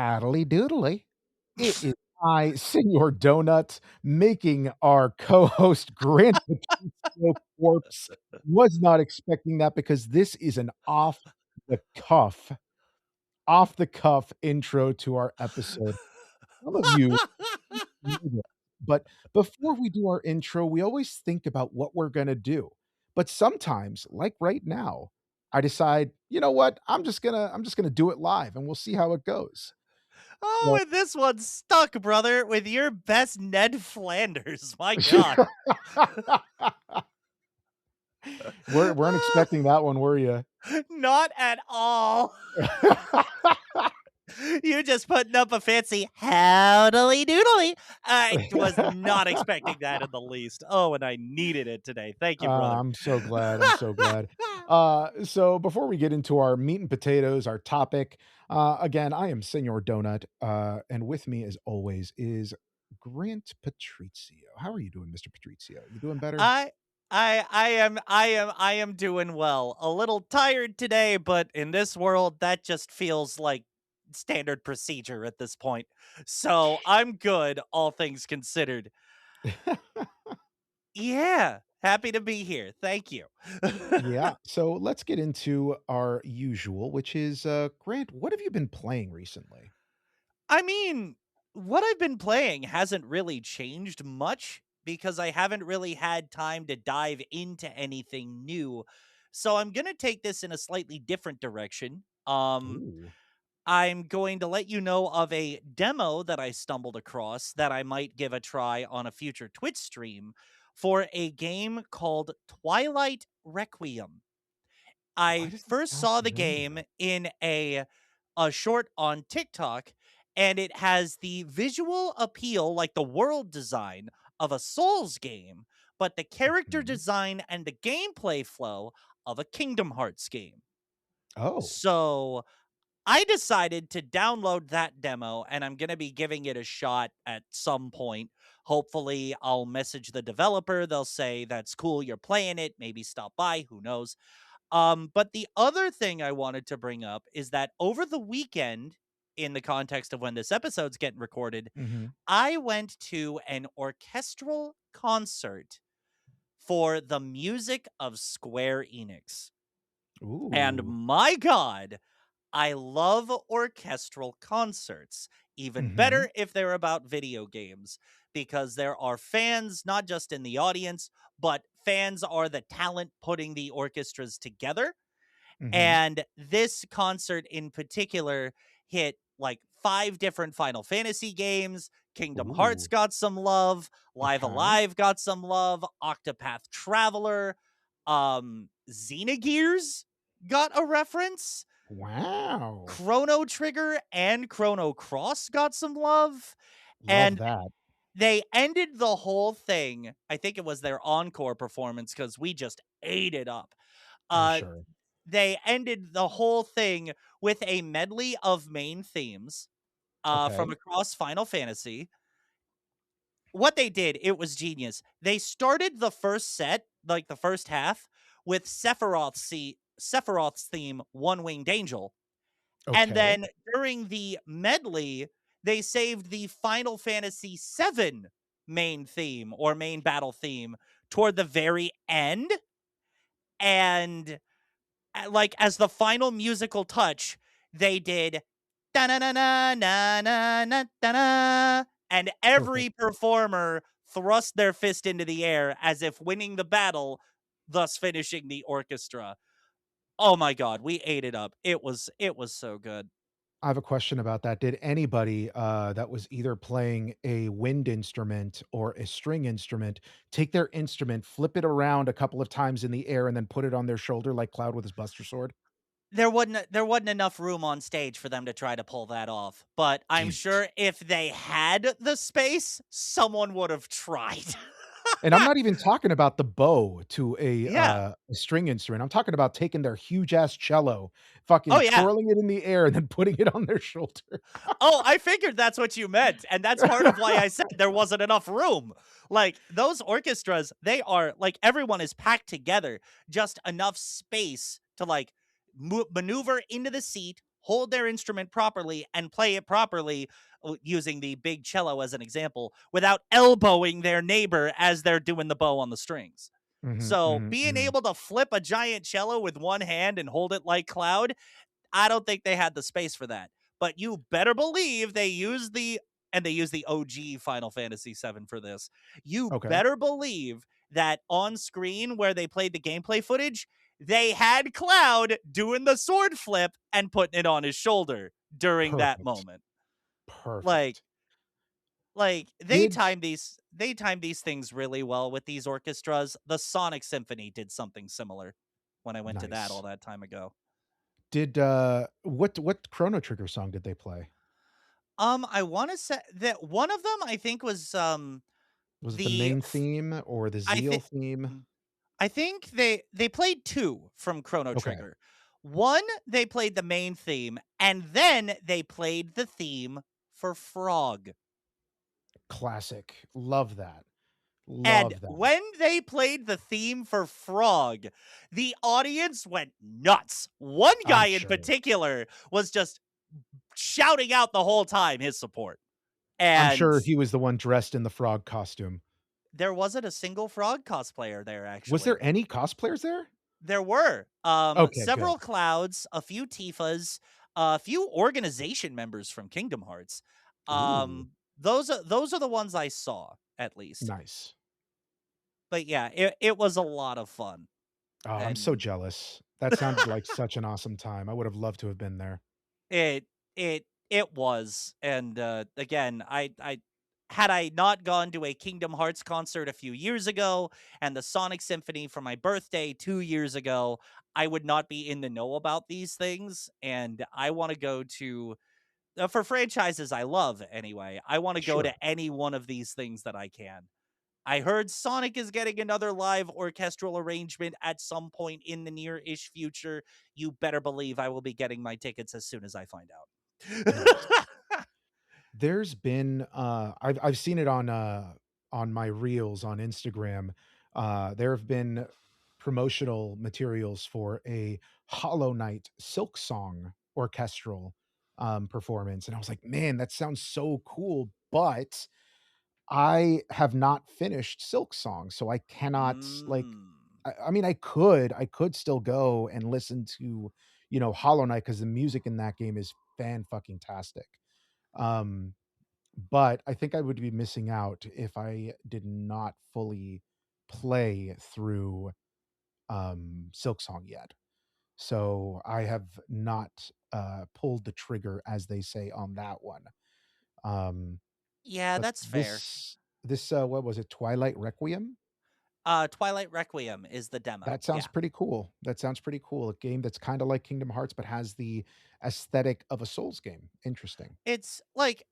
Howdly doodly. It is I, Senor Donut, making our co-host Grant Patricio corpse. Was not expecting that because this is an the cuff off the cuff intro to our episode. Some of you know this, but before we do our intro, we always think about what we're gonna do. But sometimes, like right now, I decide, you know what? I'm just gonna do it live and we'll see how it goes. Oh, So and this one's stuck, brother, with your best Ned Flanders. My God. weren't expecting that one, were you? Not at all. You just putting up a fancy howdly doodly. I was not expecting that in the least. Oh, and I needed it today. Thank you, brother. I'm so glad, I'm so glad. So before we get into our meat and potatoes, our topic, again, I am Senor Donut, and with me, as always, is Grant Patrizio. How are you doing, Mr. Patrizio? You doing better? I I am doing well. A little tired today, but in this world that just feels like standard procedure at this point. So, I'm good all things considered. Yeah, happy to be here. Thank you. Yeah, so let's get into our usual, which is, Grant, what have you been playing recently? I mean, what I've been playing hasn't really changed much because I haven't really had time to dive into anything new. So I'm going to take this in a slightly different direction. Ooh, I'm going to let you know of a demo that I stumbled across that I might give a try on a future Twitch stream for a game called Twilight Requiem. why I does it first sound saw the game familiar? in a short on TikTok, and it has the visual appeal, like the world design of a Souls game, but the character Mhm. design and the gameplay flow of a Kingdom Hearts game. Oh, So I decided to download that demo and I'm going to be giving it a shot at some point. Hopefully, I'll message the developer. They'll say, "That's cool, you're playing it. Maybe stop by. Who knows?" But the other thing I wanted to bring up is that over the weekend, in the context of when this episode's getting recorded, mhm. I went to an orchestral concert for the music of Square Enix. And Ooh. my God, I love orchestral concerts. Even Mhm. better if they're about video games, because there are fans not just in the audience, but fans are the talent putting the orchestras together. Mhm. And this concert in particular hit like 5 different Final Fantasy games. Kingdom Hearts Ooh, got some love. Live okay. Alive got some love. Octopath Traveler. Xenogears got a reference. Wow. Chrono Trigger and Chrono Cross got some love. Love And that, they ended the whole thing. I think it was their encore performance because we just ate it up. I'm Uh, sure. they ended the whole thing with a medley of main themes from Okay. across Final Fantasy. What they did, it was genius. They started the first set, like the first half, with Sephiroth's theme, One Winged Angel. And Okay. then during the medley, they saved the Final Fantasy VII main theme or main battle theme toward the very end. And like as the final musical touch, they did da na na na na na na na, and every Perfect. performer thrust their fist into the air as if winning the battle, thus finishing the orchestra. Oh my god, we ate it up. It was so good. I have a question about that. Did anybody, that was either playing a wind instrument or a string instrument take their instrument, flip it around a couple of times in the air, and then put it on their shoulder like Cloud with his Buster Sword? There wasn't enough room on stage for them to try to pull that off, but I'm Damn it. sure if they had the space, someone would have tried. And I'm not even talking about the bow to Yeah. a string instrument. I'm talking about taking their huge ass cello, Oh, fucking yeah. twirling it in the air and then putting it on their shoulder. Oh, I figured that's what you meant, and that's part of why I said there wasn't enough room. Like, those orchestras, they are like, everyone is packed together, just enough space to, like, maneuver into the seat, hold their instrument properly and play it properly, using the big cello as an example, without elbowing their neighbor as they're doing the bow on the strings. Mhm, So mhm, being mhm. able to flip a giant cello with one hand and hold it like Cloud, I don't think they had the space for that. But you better believe they use the OG Final Fantasy VII for this. You Okay, better believe that on screen where they played the gameplay footage, they had Cloud doing the sword flip and putting it on his shoulder during that perfect, moment. Like perfect. Did they timed these things really well with these orchestras. The Sonic Symphony did something similar when I went to that all Nice. that time ago. What Chrono Trigger song did they play? I want to say that one of them I think was Was it the the main f- theme or the I Zeal think theme? I think they played two from Chrono Okay, Trigger. One, they played the main theme, and then they played the theme for Frog. classic. Love that. And Love that. when they played the theme for Frog, the audience went nuts. One I'm guy in sure. particular was just shouting out the whole time his support. I'm And sure he was the one dressed in the frog costume. there wasn't a single Frog cosplayer there, Was there actually. any cosplayers there? There were Okay, good. several Clouds, a few Tifas, a few organization members from Kingdom Hearts. Ooh, Those are the ones I saw, at least. nice. But yeah, it was a lot of fun. Oh, I'm so And jealous. That sounded like such an awesome time. I would have loved to have been there. it was. And again, I had I not gone to a Kingdom Hearts concert a few years ago and the Sonic Symphony for my birthday 2 years ago, I would not be in the know about these things. And I want to go to for franchises I love anyway. I want to go Sure. to any one of these things that I can. I heard Sonic is getting another live orchestral arrangement at some point in the near-ish future. You better believe I will be getting my tickets as soon as I find out. Nice. There's been, I've seen it on my reels on Instagram. There have been promotional materials for a Hollow Knight Silk Song orchestral, performance, and I was like, "Man, that sounds so cool," but I have not finished Silk Song, so I cannot, like Mm. I mean, I could still go and listen to, Hollow Knight because the music in that game is fan fucking tastic. Um, but I think I would be missing out if I did not fully play through, Silksong yet. So I have not, pulled the trigger, as they say, on that one. Um, Yeah, but that's fair. what was it, Twilight Requiem? Twilight Requiem is the demo. That sounds Yeah. pretty cool. That sounds pretty cool. A game that's kinda like Kingdom Hearts, but has the aesthetic of a Souls game. Interesting. It's like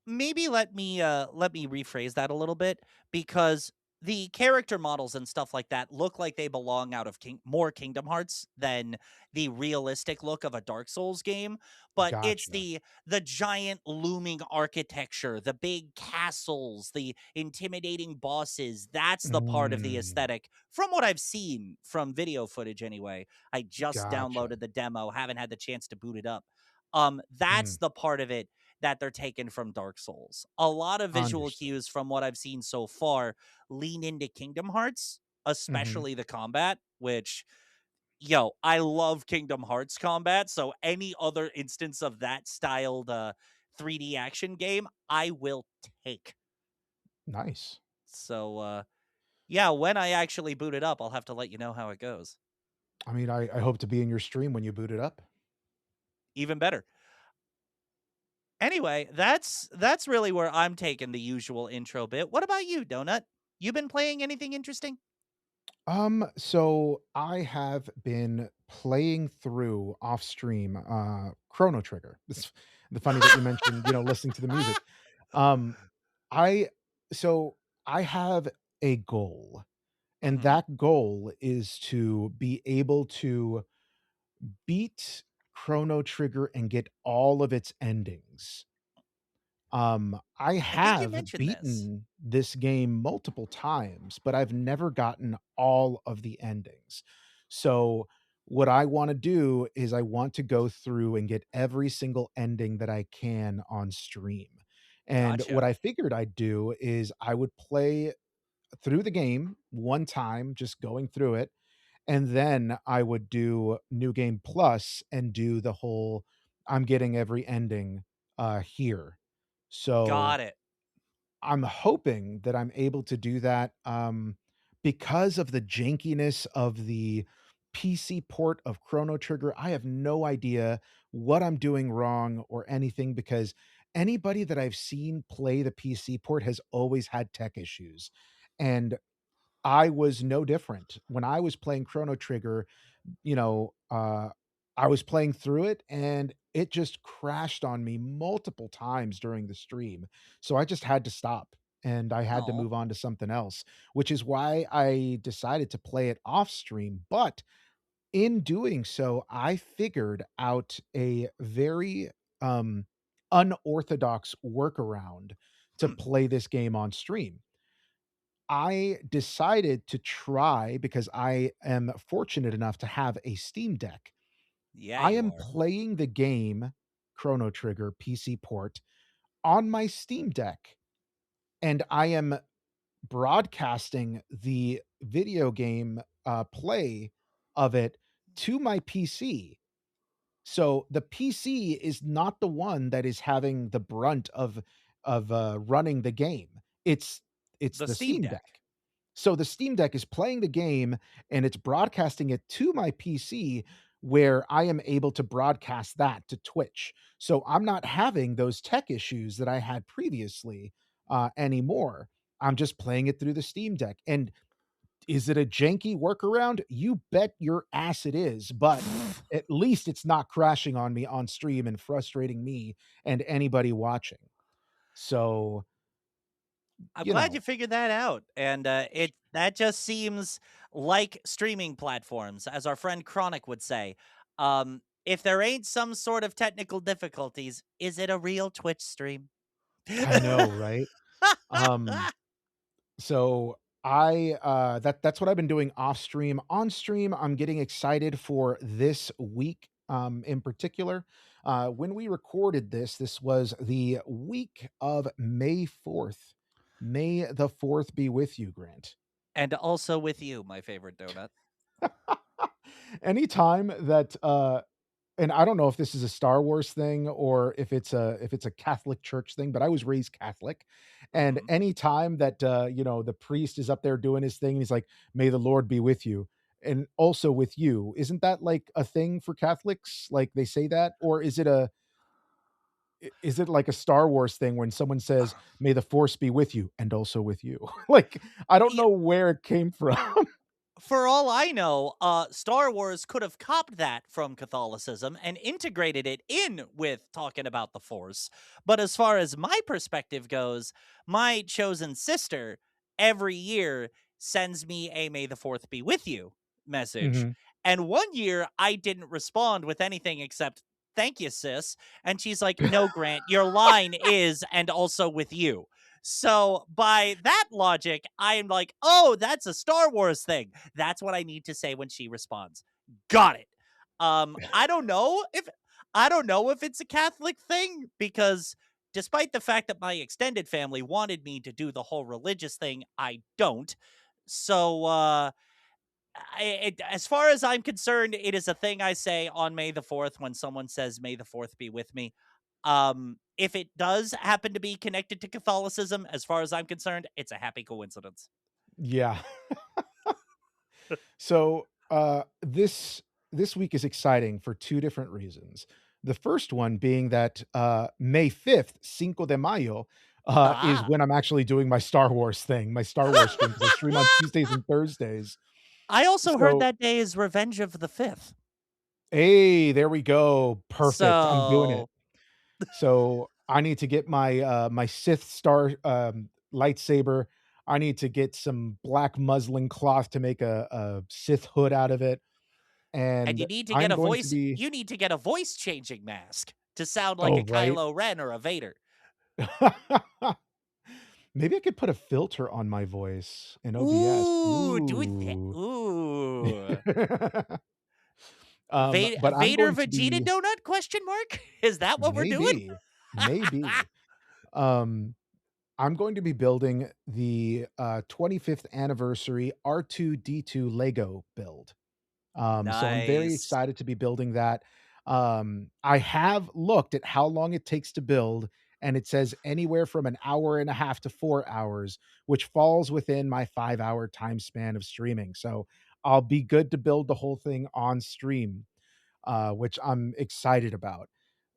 maybe let me rephrase that a little bit because the character models and stuff like that look like they belong out of more Kingdom Hearts than the realistic look of a Dark Souls game, but it's Gotcha. the giant looming architecture, the big castles, the intimidating bosses. That's the part of the Mm, aesthetic from what I've seen from video footage anyway. I just gotcha. downloaded the demo, haven't had the chance to boot it up. Mm, That's the part of it that they're taken from Dark Souls. A lot of visual understood. cues from what I've seen so far lean into Kingdom Hearts, Mhm. especially the combat, which I love Kingdom Hearts combat, so any other instance of that styled 3D action game, I will take. Nice. So yeah, when I actually boot it up, I'll have to let you know how it goes. I mean, I hope to be in your stream when you boot it up. Even better. Anyway, that's really where I'm taking the usual intro bit. What about you, Donut? You been playing anything interesting? So I have been playing through off stream, Chrono Trigger. It's the funny that you mentioned, listening to the music. Um, I so I have a goal, and Mhm. that goal is to be able to beat Chrono Trigger and get all of its endings. I I think you have mentioned this. beaten this game multiple times, but I've never gotten all of the endings. So what I wanna do is I want to go through and get every single ending that I can on stream. And what Gotcha. I figured I'd do is I would play through the game one time, just going through it, and then I would do New Game Plus and do the whole I'm getting every ending, here. So Got it. I'm hoping that I'm able to do that, because of the jankiness of the PC port of Chrono Trigger. I have no idea what I'm doing wrong or anything because anybody that I've seen play the PC port has always had tech issues, and I was no different. When I was playing Chrono Trigger, you know, I was playing through it and it just crashed on me multiple times during the stream. So I just had to stop and I had to Oh. move on to something else, which is why I decided to play it off stream. But in doing so, I figured out a very unorthodox workaround to Hmm. play this game on stream. I decided to try because I am fortunate enough to have a Steam Deck. Yeah, I you am are. playing the game Chrono Trigger PC port on my Steam Deck, and I am broadcasting the video game, play of it to my PC. So, the PC is not the one that is having the brunt of running the game. It's The the Steam Steam Deck. Deck. So the Steam Deck is playing the game and it's broadcasting it to my PC where I am able to broadcast that to Twitch. So I'm not having those tech issues that I had previously anymore. I'm just playing it through the Steam Deck. And is it a janky workaround? You bet your ass it is. But at least it's not crashing on me on stream and frustrating me and anybody watching. So, I'm you glad know, you figured that out, and, it that just seems like streaming platforms, as our friend Chronic would say. If there ain't some sort of technical difficulties, is it a real Twitch stream? I know, right? Um, So that's what I've been doing off stream. On stream, I'm getting excited for this week in particular. When we recorded this, this was the week of May 4th. May the 4th be with you, Grant. And also with you, my favorite donut. Anytime that and I don't know if this is a Star Wars thing or if it's a Catholic church thing, but I was raised Catholic, and Mhm. anytime that, the priest is up there doing his thing, and he's like, "May the Lord be with you, and also with you." Isn't that, like, a thing for Catholics? Like, they say that? Or is it like a Star Wars thing when someone says, "May the Force be with you, and also with you?" Like, I don't Yeah, know where it came from. for all I know, Star Wars could have copied that from Catholicism and integrated it in with talking about the Force. But as far as my perspective goes, my chosen sister every year sends me a May the 4th be with you message. Mhm. And one year I didn't respond with anything except, thank you, sis. And she's like, no, Grant, your line is, and also with you. So by that logic, I'm like, oh, that's a Star Wars thing. That's what I need to say when she responds. Got it. I don't know if it's a Catholic thing because despite the fact that my extended family wanted me to do the whole religious thing, I don't. So as far as I'm concerned, it is a thing I say on May the 4th when someone says May the 4th be with me. If it does happen to be connected to Catholicism, as far as I'm concerned, it's a happy coincidence. Yeah. So, this week is exciting for 2 different reasons. The first one being that, May 5th, Cinco de Mayo, is Ah. when I'm actually doing my Star Wars thing, my Star Wars stream, because I stream on Tuesdays and Thursdays. I also heard So that day is Revenge of the 5th. hey, there we go. Perfect. I'm doing it. So So, I need to get my, my Sith Star, lightsaber. I need to get some black muslin cloth to make a Sith hood out of it, and and I'm going to be you need to get a voice changing mask to sound like oh, a right? Kylo Ren or a Vader. Maybe I could put a filter on my voice in OBS. Ooh, do it. Ooh. Ooh. But I'm Vader going to Vegeta be donut question mark? Is that what we're doing? maybe, maybe. Um, I'm going to be building the 25th anniversary R2D2 Lego build. So I'm very Nice. excited to be building that. I have looked at how long it takes to build, and it says anywhere from an hour and a half to 4 hours, which falls within my 5 hour time span of streaming. So I'll be good to build the whole thing on stream, which I'm excited about.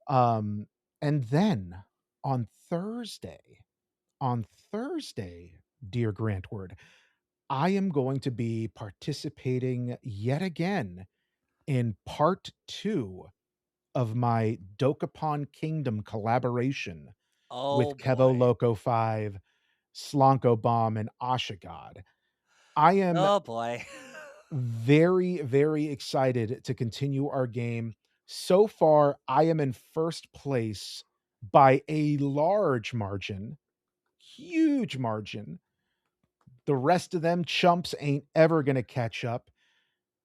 And then on Thursday, on Thursday, dear Grantward, I am going to be participating yet again in part 2 of my Dokapon Kingdom collaboration Oh with Kevo boy. Loco 5, Slonko Bomb, and Ashagod. I am Oh boy. very, very excited to continue our game. So far, I am in first place by a large margin, huge margin. The rest of them chumps ain't ever gonna catch up.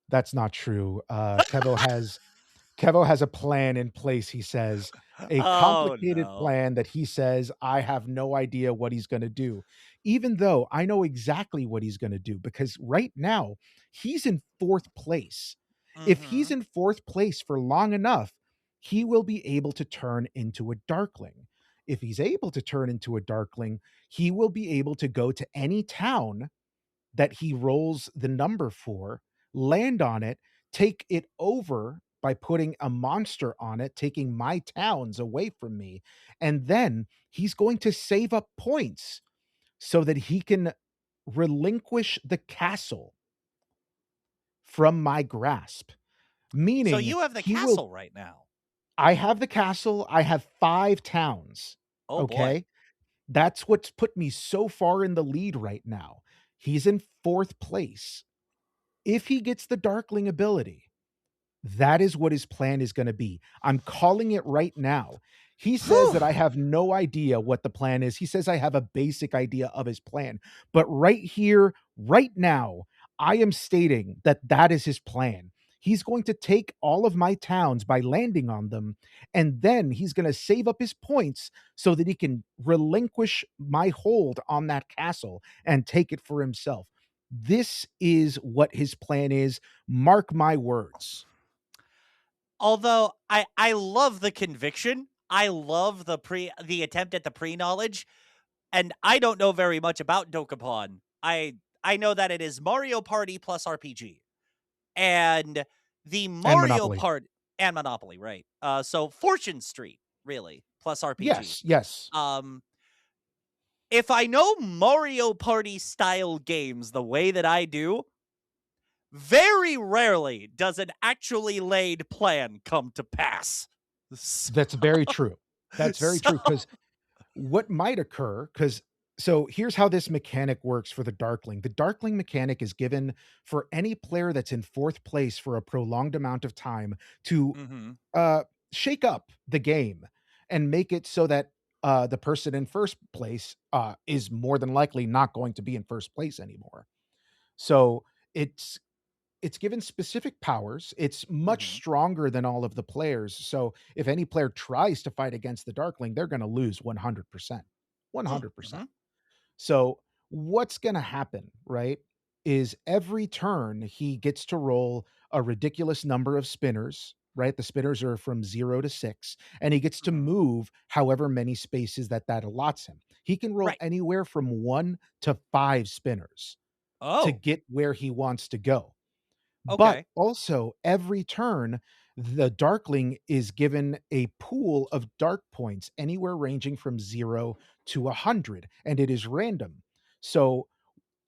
That's not true. Kevo has a plan in place, he says, a Oh complicated no. plan that he says, I have no idea what he's gonna do, even though I know exactly what he's gonna do, because right now, he's in 4th place. If he's Mhm. in 4th place for long enough, he will be able to turn into a Darkling. If he's able to turn into a Darkling, he will be able to go to any town that he rolls the number for, land on it, take it over by putting a monster on it, taking my towns away from me, and then he's going to save up points so that he can relinquish the castle from my grasp. So Meaning you have the he will castle right now. I have the castle, I have 5 towns, Oh boy. okay? That's what's put me so far in the lead right now. He's in 4th place. If he gets the Darkling ability, that is what his plan is gonna be. I'm calling it right now. He says Whew. that I have no idea what the plan is. He says I have a basic idea of his plan. But right here, right now, I am stating that that is his plan. He's going to take all of my towns by landing on them, and then he's gonna save up his points so that he can relinquish my hold on that castle and take it for himself. This is what his plan is. Mark my words. Although I love the conviction. I love the attempt at the pre-knowledge, and I don't know very much about Dokapon. I know that it is Mario Party plus RPG. And the And Mario Monopoly. Part and Monopoly, right? So Fortune Street, really, plus RPG. Yes, yes. Um, if I know Mario Party style games the way that I do, very rarely does an actually laid plan come to pass. So, That's very true. That's very so true. Because what might occur? Because so here's how this mechanic works for the Darkling. The Darkling mechanic is given for any player that's in 4th place for a prolonged amount of time to, mhm. uh, shake up the game and make it so that, the person in 1st place, is more than likely not going to be in 1st place anymore. So, it's it's given specific powers. It's much Mhm. stronger than all of the players. So if any player tries to fight against the Darkling, they're going to lose 100%. 100%. Mhm. So what's going to happen, right? Is every turn he gets to roll a ridiculous number of spinners, right? The spinners are from 0 to 6, and he gets to Mhm. move however many spaces that allots him. He can roll Right. anywhere from 1 to 5 spinners to Oh, get where he wants to go. But okay. also, every turn, the Darkling is given a pool of dark points, anywhere ranging from 0 to 100, and it is random. So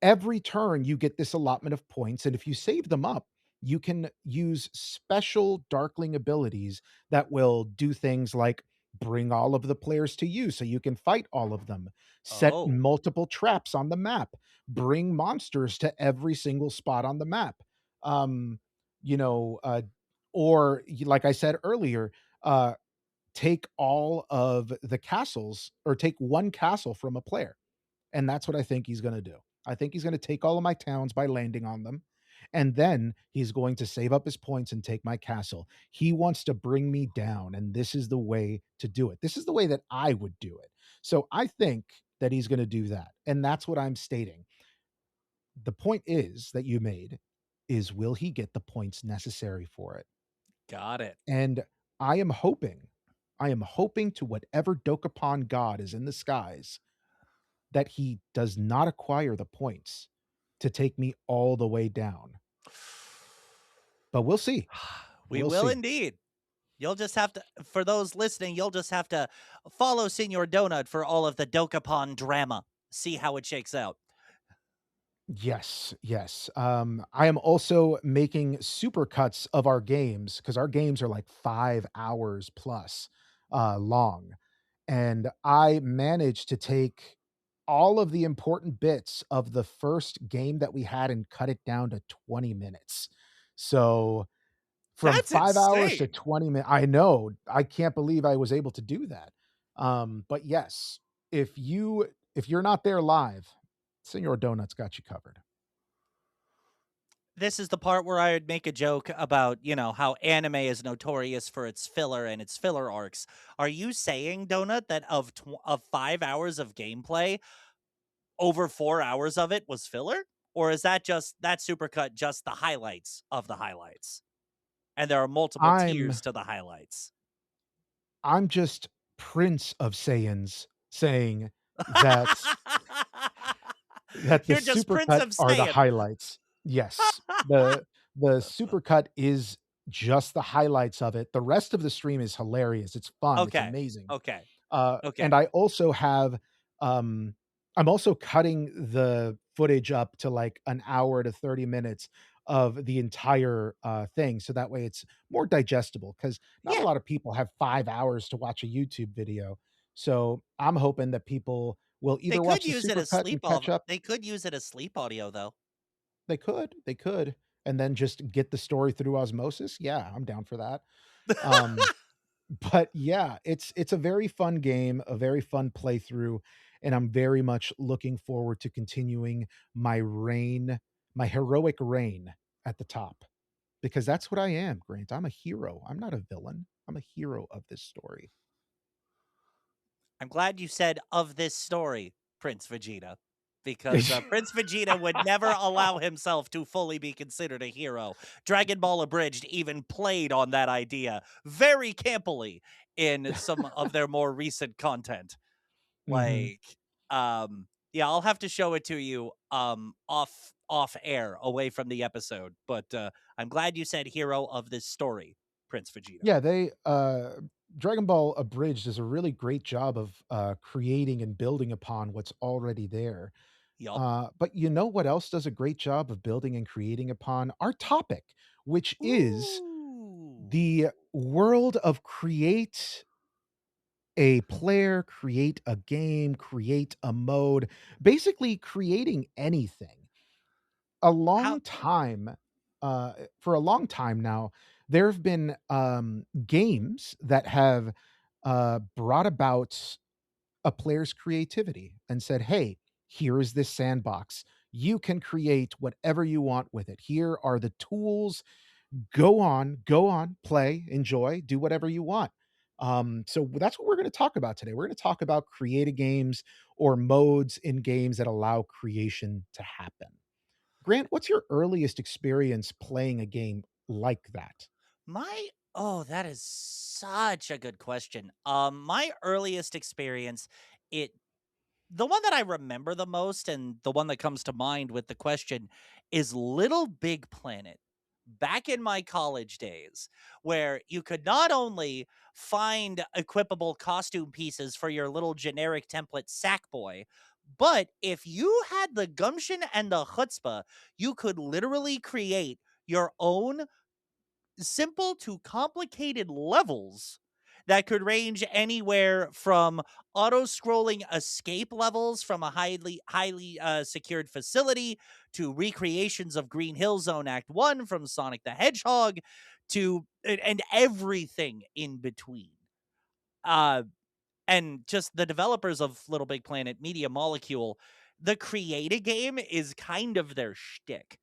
every turn you get this allotment of points, and if you save them up, you can use special Darkling abilities that will do things like bring all of the players to you so you can fight all of them, set Oh. multiple traps on the map, bring monsters to every single spot on the map. Um, you know, like I said earlier, uh, take all of the castles or take one castle from a player, and that's what I think he's gonna do. I think he's gonna take all of my towns by landing on them, and then he's going to save up his points and take my castle. He wants to bring me down, and this is the way to do it. This is the way that I would do it. So I think that he's going to do that, and that's what I'm stating. The point is that you made is, will he get the points necessary for it? Got it. And I am hoping, I am hoping to whatever Dokapon god is in the skies that he does not acquire the points to take me all the way down. But we'll see. We We'll will see. indeed. You'll just have to, for those listening, you'll just have to follow Senor Donut for all of the Dokapon drama. See how it shakes out. Yes, yes. I am also making super cuts of our games because our games are like 5 hours plus long. And I managed to take all of the important bits of the first game that we had and cut it down to 20 minutes. So from That's 5 hours to insane. 20 minutes, I know, I can't believe I was able to do that. But yes, if you're not there live, Senor Donut's got you covered. This is the part where I would make a joke about, how anime is notorious for its filler and its filler arcs. Are you saying, Donut, that of 5 hours of gameplay, over 4 hours of it was filler? Or is that just that supercut just the highlights of the highlights? And there are multiple I'm tiers to the highlights. I'm just Prince of Saiyans saying that the You're just Prince supercut of are the Saiyan. highlights. Yes. The supercut is just the highlights of it. The rest of the stream is hilarious. It's fun. It's Okay. amazing. Okay. And Okay. I also have, I'm also cutting the footage up to like an hour to 30 minutes of the entire thing. So that way it's more digestible because not a Yeah. lot of people have 5 hours to watch a YouTube video. So I'm hoping that people will They either could watch the use it as supercut and catch up. they could use it as sleep audio though. They could, and then just get the story through osmosis. Yeah, I'm down for that. Um, but yeah, it's a very fun game, a very fun playthrough, and I'm very much looking forward to continuing my reign, my heroic reign at the top, because that's what I am, Grant. I'm a hero. I'm not a villain. I'm a hero of this story. I'm glad you said of this story, Prince Vegeta, because Prince Vegeta would never allow himself to fully be considered a hero. Dragon Ball Abridged even played on that idea very campily in some of their more recent content. Mhm. Like, yeah, I'll have to show it to you off air, away from the episode. But I'm glad you said hero of this story, Prince Vegeta. Yeah, they Dragon Ball Abridged does a really great job of creating and building upon what's already there. Yup. But you know what else does a great job of building and creating upon our topic, which is Ooh. the world of create a player, create a game, create a mode, basically creating anything. A How long time, for a long time now, there have been games that have brought about a player's creativity and said, "Hey, here is this sandbox. You can create whatever you want with it. Here are the tools. Go on, play, enjoy, do whatever you want." So that's what we're going to talk about today. We're going to talk about creative games or modes in games that allow creation to happen. Grant, what's your earliest experience playing a game like that? my oh, that is such a good question. My earliest experience, it the one that I remember the most and the one that comes to mind with the question is Little Big Planet. Back in my college days, where you could not only find equipable costume pieces for your little generic template Sackboy, but if you had the gumption and the chutzpah, you could literally create your own simple to complicated levels that could range anywhere from auto-scrolling escape levels from a highly secured facility to recreations of Green Hill Zone Act 1 from Sonic the Hedgehog to and everything in between. Uh and just the developers of Little Big Planet, Media Molecule, the create a game is kind of their shtick.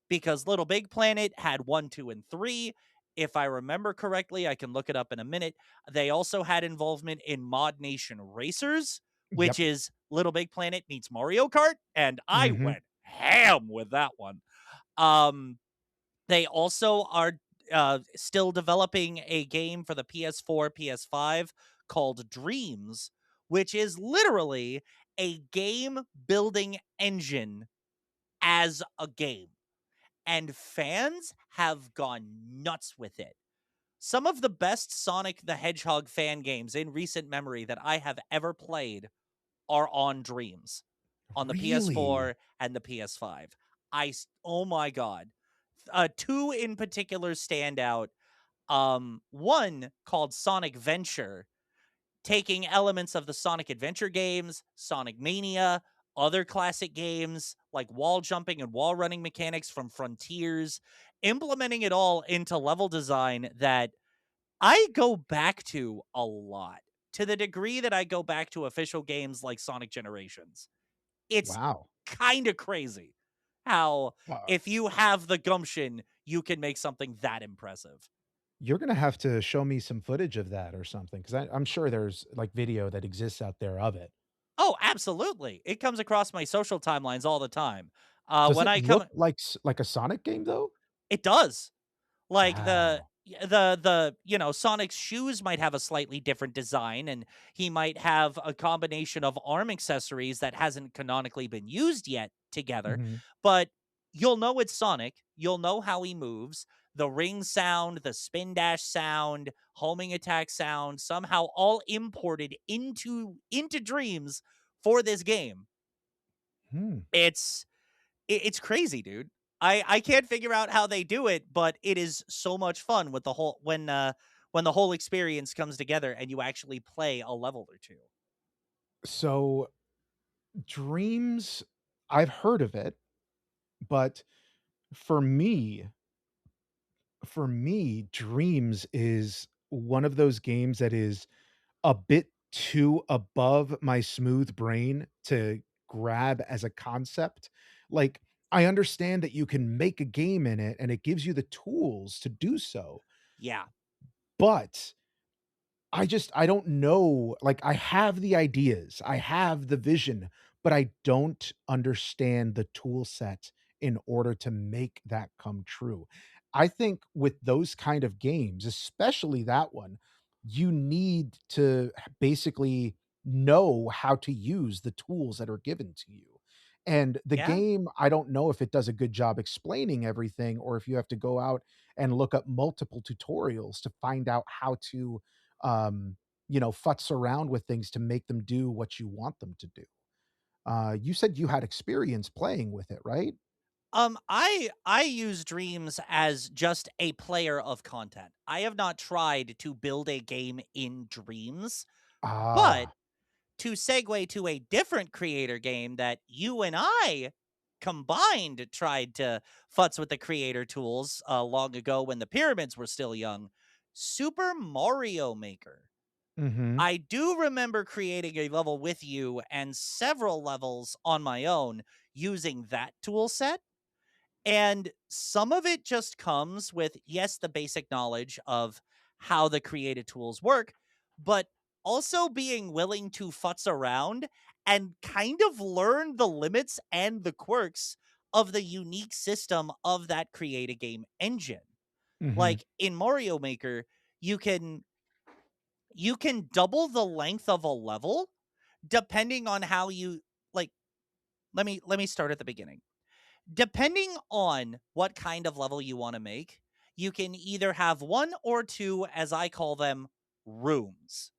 because Little Big Planet had 1, 2, and 3. If I remember correctly, I can look it up in a minute. They also had involvement in ModNation Racers, which Yep. is Little Big Planet meets Mario Kart, and I Mhm. went ham with that one. Um, they also are still developing a game for the PS4, PS5 called Dreams, which is literally a game building engine as a game. And fans have gone nuts with it. Some of the best Sonic the Hedgehog fan games in recent memory that I have ever played are on Dreams on the Really? PS4 and the PS5. Oh my god. Two in particular stand out. One called Sonic Venture, taking elements of the Sonic Adventure games, Sonic Mania, other classic games like wall jumping and wall running mechanics from Frontiers, implementing it all into level design that I go back to a lot, to the degree that I go back to official games like Sonic Generations. It's Wow. kind of crazy how, Uh, if you have the gumption, you can make something that impressive. you're gonna have to show me some footage of that or something, 'cause I'm sure there's, like, video that exists out there of it. Oh, absolutely. It comes across my social timelines all the time. Does When it I come look like like a Sonic game, though? It does. Like Wow. Sonic's shoes might have a slightly different design, and he might have a combination of arm accessories that hasn't canonically been used yet together, Mhm. but you'll know it's Sonic, you'll know how he moves, the ring sound, the spin dash sound, homing attack sound, somehow all imported into Dreams for this game. Hmm. It's it's crazy, dude. I can't figure out how they do it, but it is so much fun with the whole when the whole experience comes together and you actually play a level or two. So, Dreams, I've heard of it, but for me Dreams is one of those games that is a bit too above my smooth brain to grab as a concept. Like, I understand that you can make a game in it and it gives you the tools to do so, Yeah. but I don't know, like, I have the ideas, I have the vision, but I don't understand the tool set in order to make that come true. I think with those kind of games, especially that one, you need to basically know how to use the tools that are given to you. And the Yeah. game, I don't know if it does a good job explaining everything or if you have to go out and look up multiple tutorials to find out how to um, futz around with things to make them do what you want them to do. You said you had experience playing with it, right? I use Dreams as just a player of content. I have not tried to build a game in Dreams, but Ah, to segue to a different creator game that you and I combined tried to futz with the creator tools long ago when the pyramids were still young, Super Mario Maker. mhm, I do remember creating a level with you and several levels on my own using that tool set. And some of it just comes with, yes, the basic knowledge of how the creative tools work, but also being willing to futz around and kind of learn the limits and the quirks of the unique system of that create a game engine. mhm, Like in Mario Maker, you can you can double the length of a level depending on how you like let me start at the beginning. Depending on what kind of level you want to make, you can either have one or two, as I call them, rooms.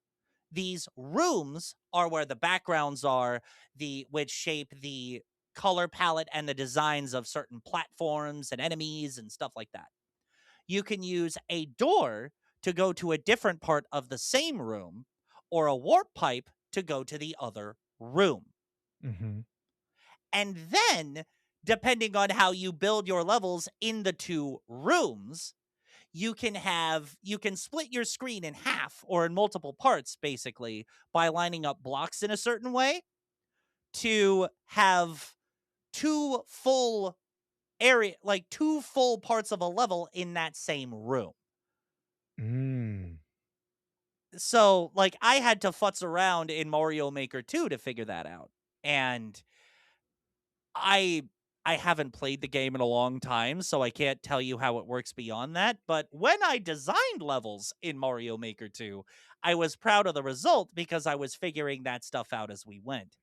These rooms are where the backgrounds are, the which shape the color palette and the designs of certain platforms and enemies and stuff like that. You can use a door to go to a different part of the same room, or a warp pipe to go to the other room. mhm, And then, depending on how you build your levels in the two rooms, you can split your screen in half or in multiple parts basically by lining up blocks in a certain way to have two full area, like 2 full parts of a level in that same room. Mm. So, like, I had to futz around in Mario Maker 2 to figure that out. And I I haven't played the game in a long time, so I can't tell you how it works beyond that, but when I designed levels in Mario Maker 2, I was proud of the result because I was figuring that stuff out as we went.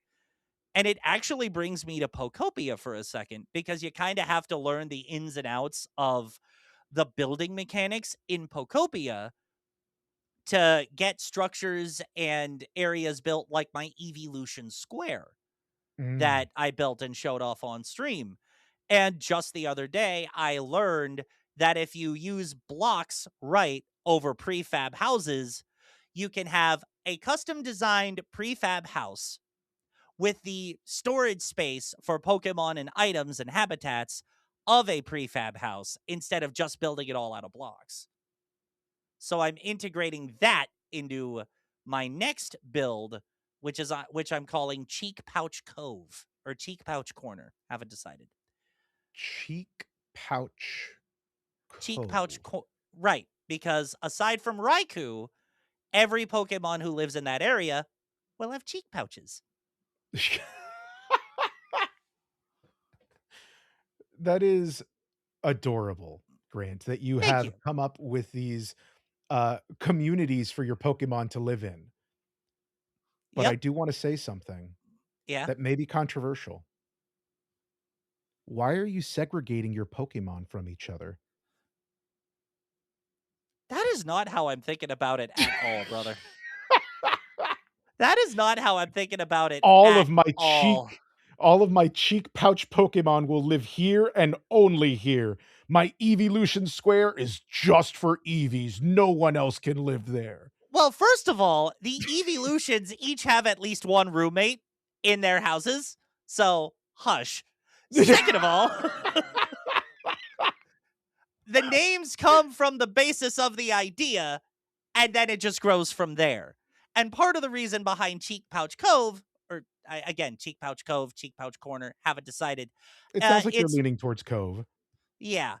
And it actually brings me to Pokopia for a second because you kind of have to learn the ins and outs of the building mechanics in Pokopia to get structures and areas built like my Evolution Square Mm. that I built and showed off on stream. And just the other day, I learned that if you use blocks right over prefab houses, you can have a custom designed prefab house with the storage space for Pokemon and items and habitats of a prefab house instead of just building it all out of blocks. So I'm integrating that into my next build, which I'm calling Cheek Pouch Cove or Cheek Pouch Corner. Haven't decided. Cheek pouch Cheek cove. right, because aside from Raikou, every Pokemon who lives in that area will have cheek pouches. That is adorable, Grant, that you Thank have you. come up with these, communities for your Pokemon to live in. But I Yep. do wanna say something Yeah. that may be controversial. Why are you segregating your Pokemon from each other? That is not how I'm thinking about it at all, brother. That is not how I'm thinking about it All at of my all. all of my cheek pouch Pokemon will live here and only here. My Evolution Square is just for Eevees. No one else can live there. Well, first of all, the Evolutions each have at least one roommate in their houses. So, hush. Second of all, the names come from the basis of the idea, and then it just grows from there. And part of the reason behind Cheek Pouch Cove, or again, Cheek Pouch Cove, Cheek Pouch Corner, haven't decided. It sounds like you're It's leaning towards Cove. Yeah.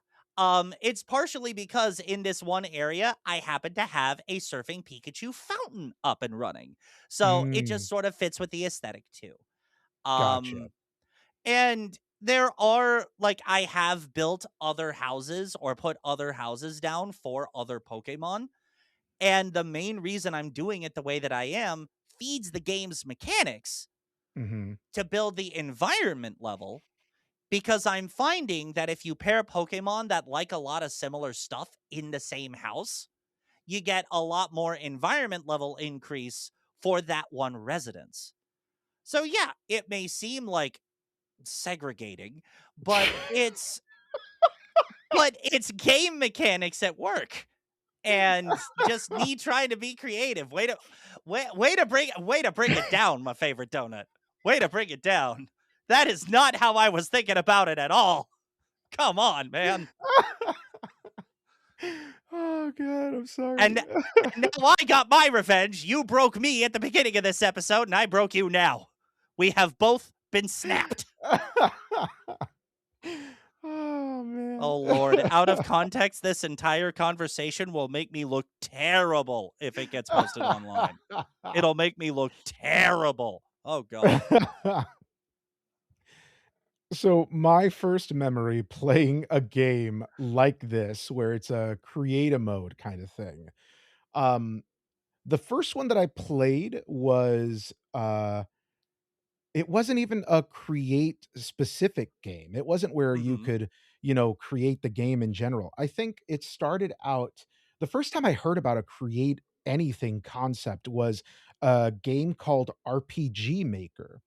It's partially because in this one area, I happen to have a surfing Pikachu fountain up and running. So it Mm, just sort of fits with the aesthetic too. gotcha. Um, and there are like I have built other houses or put other houses down for other Pokemon. And the main reason I'm doing it the way that I am feeds the game's mechanics Mhm. to build the environment level because I'm finding that if you pair Pokemon that like a lot of similar stuff in the same house, you get a lot more environment level increase for that one residence. So yeah, it may seem like segregating, but it's game mechanics at work and just me trying to be creative. Way to bring it down, my favorite donut. Way to bring it down. That is not how I was thinking about it at all. Come on, man. Oh god, I'm sorry. And, and now I got my revenge. You broke me at the beginning of this episode, and I broke you now. We have both been snapped. Oh, man. Oh, Lord. Out of context, this entire conversation will make me look terrible if it gets posted online. It'll make me look terrible. Oh, God. So, my first memory playing a game like this, where it's a create a mode kinda thing, um, the first one that I played was, it wasn't even a create specific game. It wasn't where you Hmm. could, create the game in general. I think it started out the first time I heard about a create anything concept was a game called RPG Maker.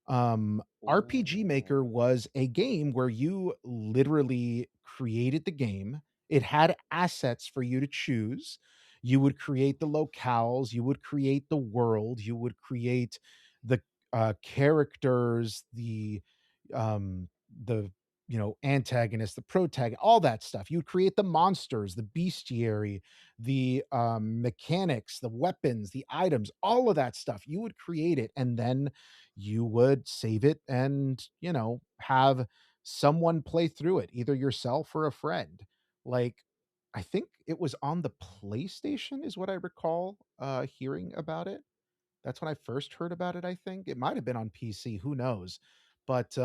RPG Maker Ooh. was a game where you literally created the game. It had assets for you to choose. You would create the locales, you would create the world, you would create the characters, the antagonist, the protagonist, all that stuff. You'd create the monsters, the bestiary, the mechanics, the weapons, the items, all of that stuff. You would create it, and then you would save it and have someone play through it, either yourself or a friend. Like, I think it was on the PlayStation is what I recall, hearing about it. That's when I first heard about it, I think. It might have been on PC, who knows? But,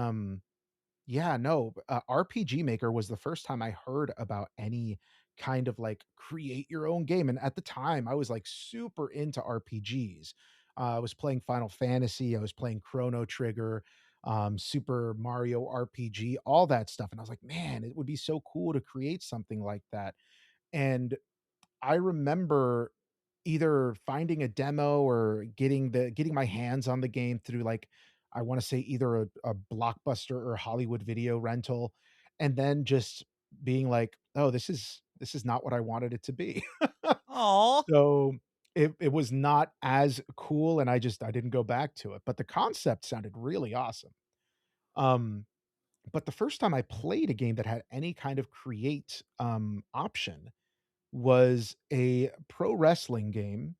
yeah, no, RPG Maker was the first time I heard about any kind of, like, create your own game, and at the time, I was, like, super into RPGs. I was playing Final Fantasy, I was playing Chrono Trigger, Super Mario RPG, all that stuff, and I was like, "Man, it would be so cool to create something like that." And I remember either finding a demo or getting my hands on the game through, like, I wanna say either a Blockbuster or Hollywood Video rental, and then just being like, "Oh, this is not what I wanted it to be." Oh, So, it was not as cool, and I didn't go back to it, but the concept sounded really awesome. Um, but the first time I played a game that had any kind of create, option was a pro wrestling game,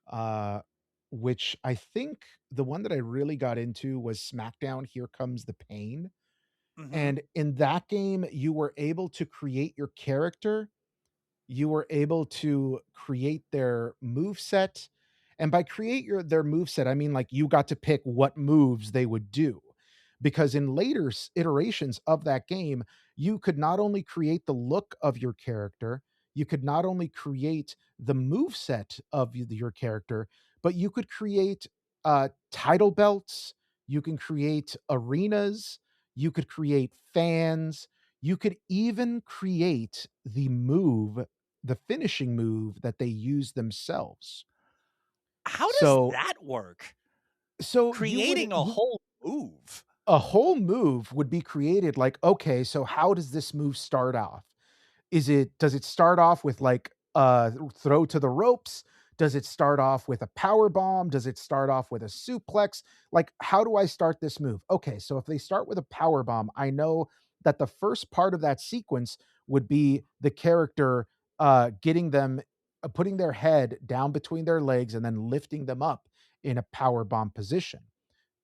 uh, which I think the one that I really got into was SmackDown Here Comes the Pain, mhm. and in that game, you were able to create your character, you were able to create their move set, and by create their move set, I mean, like, you got to pick what moves they would do, because in later iterations of that game, you could not only create the look of your character, you could not only create the move set of your character, but you could create title belts, you can create arenas, you could create fans, you could even create the finishing move that they use themselves. How does So that work? you would Creating a you whole move. a whole move would be created like, okay, so how does this move start off? Does it start off with, like, throw to the ropes? Does it start off with a power bomb? Does it start off with a suplex? Like, how do I start this move? Okay, so if they start with a power bomb, I know that the first part of that sequence would be the character, getting them putting their head down between their legs and then lifting them up in a power bomb position.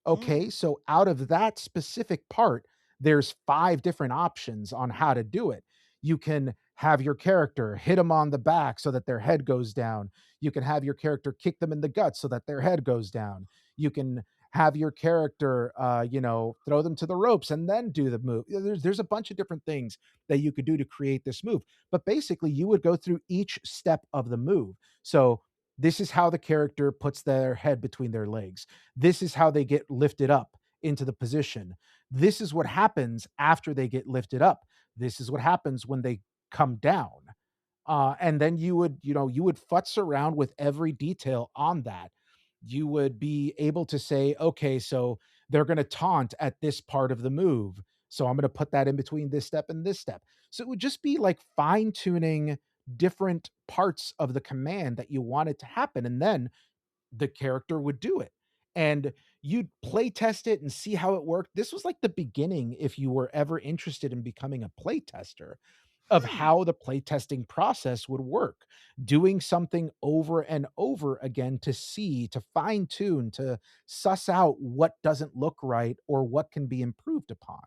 Okay, Mm, so out of that specific part, there's 5 different options on how to do it. You can have your character hit them on the back so that their head goes down. You can have your character kick them in the gut so that their head goes down. You can have your character, throw them to the ropes and then do the move. There's a bunch of different things that you could do to create this move, but basically, you would go through each step of the move. So, this is how the character puts their head between their legs. This is how they get lifted up into the position. This is what happens after they get lifted up. This is what happens when they come down. And then you would futz around with every detail on that. You would be able to say, okay, so they're going to taunt at this part of the move. So I'm going to put that in between this step and this step. So it would just be like fine tuning different parts of the command that you want it to happen. And then the character would do it. And you'd play test it and see how it worked. This was like the beginning, if you were ever interested in becoming a play tester, of hmm. how the playtesting process would work, doing something over and over again to see, to fine tune, to suss out what doesn't look right or what can be improved upon.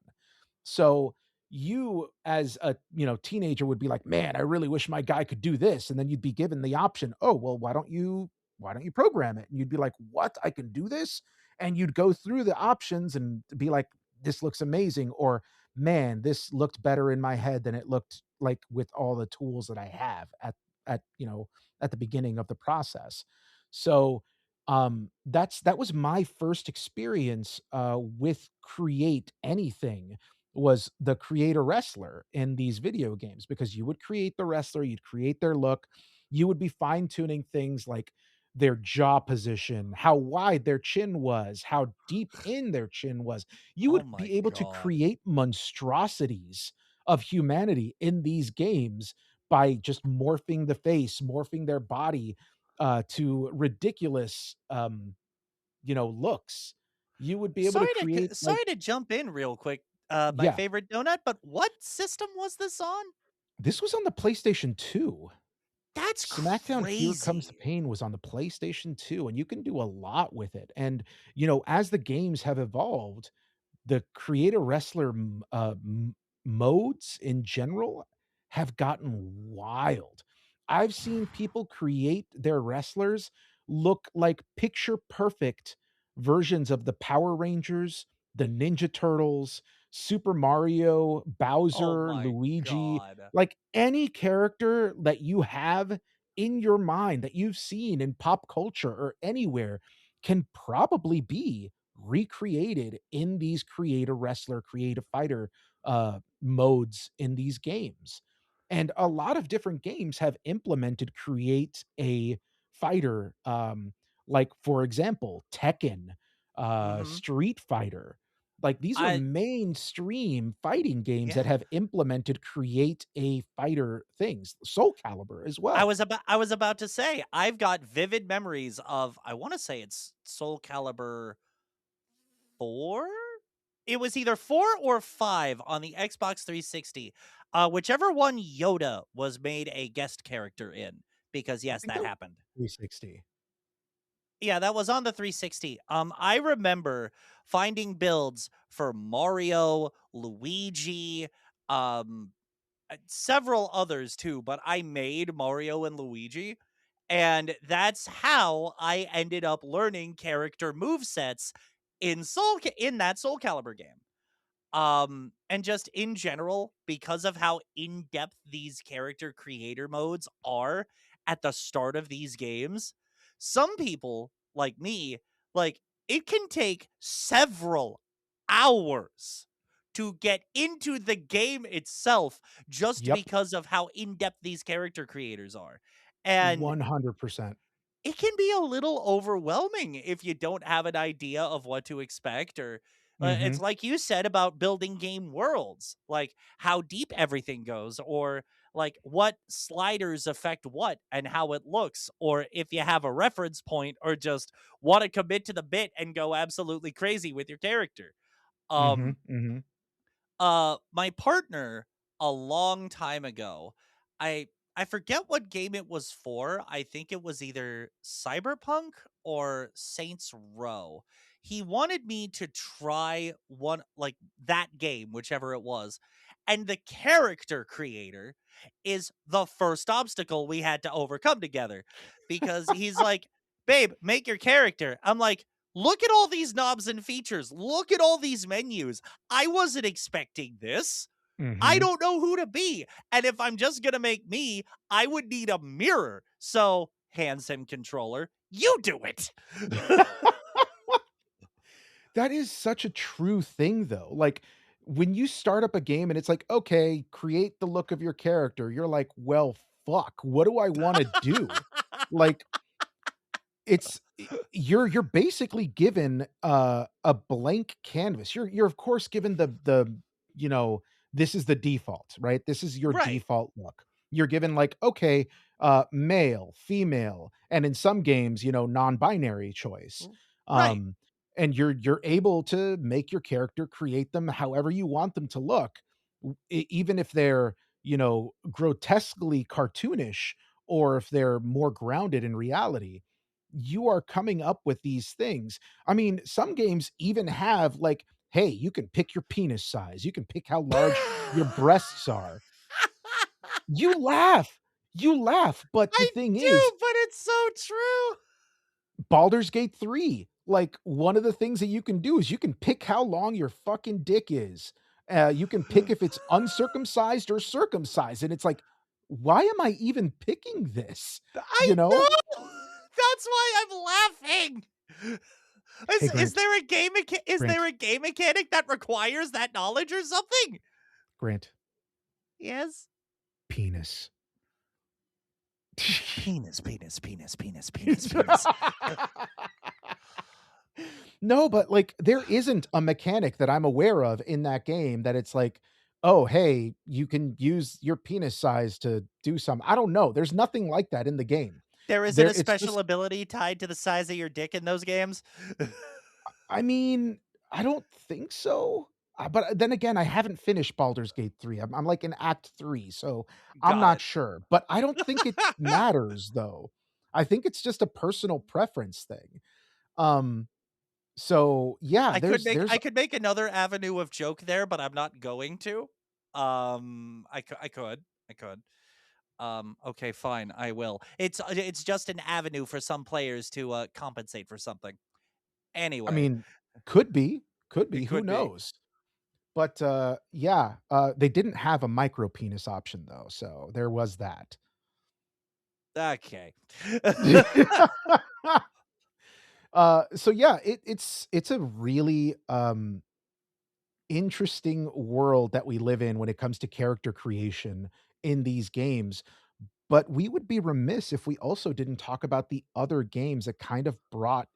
So you as a teenager would be like, man, I really wish my guy could do this. And then you'd be given the option, oh, well, why don't you program it? And you'd be like, what? I can do this? And you'd go through the options and be like, this looks amazing, or man, this looked better in my head than it looked like with all the tools that I have at the beginning of the process. So that was my first experience with create anything, was the creator wrestler in these video games, because you would create the wrestler, you'd create their look, you would be fine tuning things like their jaw position, how wide their chin was, how deep in their chin was. You Oh would my be able to god. create monstrosities of humanity in these games by just morphing the face, morphing their body to ridiculous, looks. You would be able to create like, Sorry to jump in real quick. My yeah, favorite donut, but what system was this on? this was on the PlayStation 2. That's SmackDown Here Comes the crazy. Pain was on the PlayStation 2, and you can do a lot with it. And, as the games have evolved, the creator wrestler modes in general have gotten wild. I've seen people create their wrestlers look like picture perfect versions of the Power Rangers, the Ninja Turtles, Super Mario, Oh Bowser, my Luigi, god. like any character that you have in your mind that you've seen in pop culture or anywhere can probably be recreated in these creator wrestler, creative fighter modes in these games. And a lot of different games have implemented create a fighter, like for example, Tekken, Mhm. Street Fighter. Like these are I mainstream fighting games that Yeah. have implemented create a fighter things. Soul Calibur as I well. was about to say, I've got vivid memories of, I wanna say it's Soul Calibur 4? It was either 4 or 5 on the Xbox 360. Whichever one Yoda was made a guest character in, because I yes, think that that was happened. 360. Yeah, that was on the 360. I remember finding builds for Mario, Luigi, um, several others too, but I made Mario and Luigi, and that's how I ended up learning character movesets in that Soul Calibur game. And just in general, because of how in-depth these character creator modes are at the start of these games, some people like me, like, it can take several hours to get into the game itself just Yep, because of how in-depth these character creators are. And 100%. it can be a little overwhelming if you don't have an idea of what to expect, or it's Mhm, like you said about building game worlds, like how deep everything goes, or like what sliders affect what and how it looks, or if you have a reference point, or just want to commit to the bit and go absolutely crazy with your character. mhm, um mhm. my partner, a long time ago, I I forget what game it was for. I think it was either Cyberpunk or Saints Row. He wanted me to try one, like that game, whichever it was. And the character creator is the first obstacle we had to overcome together, because he's like, "Babe, make your character." I'm like, "Look at all these knobs and features. Look at all these menus. I wasn't expecting this. I Mhm. don't know who to be. And if I'm just going to make me, I would need a mirror." So, hands him controller. You do it. That is such a true thing, though. Like, when you start up a game and it's like, "Okay, create the look of your character," you're like, "Well, fuck, what do I wanna do?" Like, it's you're basically given a blank canvas. You're of course given you know, this is the default, right? This is your Right. default look. You're given like, okay, male, female, and in some games, you know, non-binary choice. Right. Um, and you're able to make your character, create them however you want them to look, even if they're, you know, grotesquely cartoonish or if they're more grounded in reality. You are coming up with these things. I mean, some games even have like, hey, you can pick your penis size, you can pick how large your breasts are. You laugh, but the I thing is, do, but it's so true. Baldur's Gate 3, like, one of the things that you can do is you can pick how long your fucking dick is. You can pick if it's uncircumcised or circumcised, and it's like, "Why am I even picking this?" I You know? know. That's why I'm laughing. "Hey, Is Grant, there a is there Grant, a game mechanic that requires that knowledge or something? Grant, Yes. penis." Penis, penis, penis, penis, penis, penis. No, but, like, there isn't a mechanic that I'm aware of in that game that it's like, "Oh, hey, you can use your penis size to do some." I don't know, there's nothing like that in the game. There isn't There a it's special just ability tied to the size of your dick in those games? I mean, I don't think so, but then again, I haven't finished Baldur's Gate 3. I'm like in act 3, so I'm Got not it. sure, but I don't think it matters, though. I think it's just a personal preference thing. Um So, yeah, I could make there's I could make another avenue of joke there, but I'm not going to. I could. Okay, fine, I will. It's just an avenue for some players to compensate for something. I Anyway, mean, could be, it who could be. knows? But, yeah, they didn't have a micro penis option though, so there was that. Okay. So yeah, it's a really, interesting world that we live in when it comes to character creation in these games. But we would be remiss if we also didn't talk about the other games that kind of brought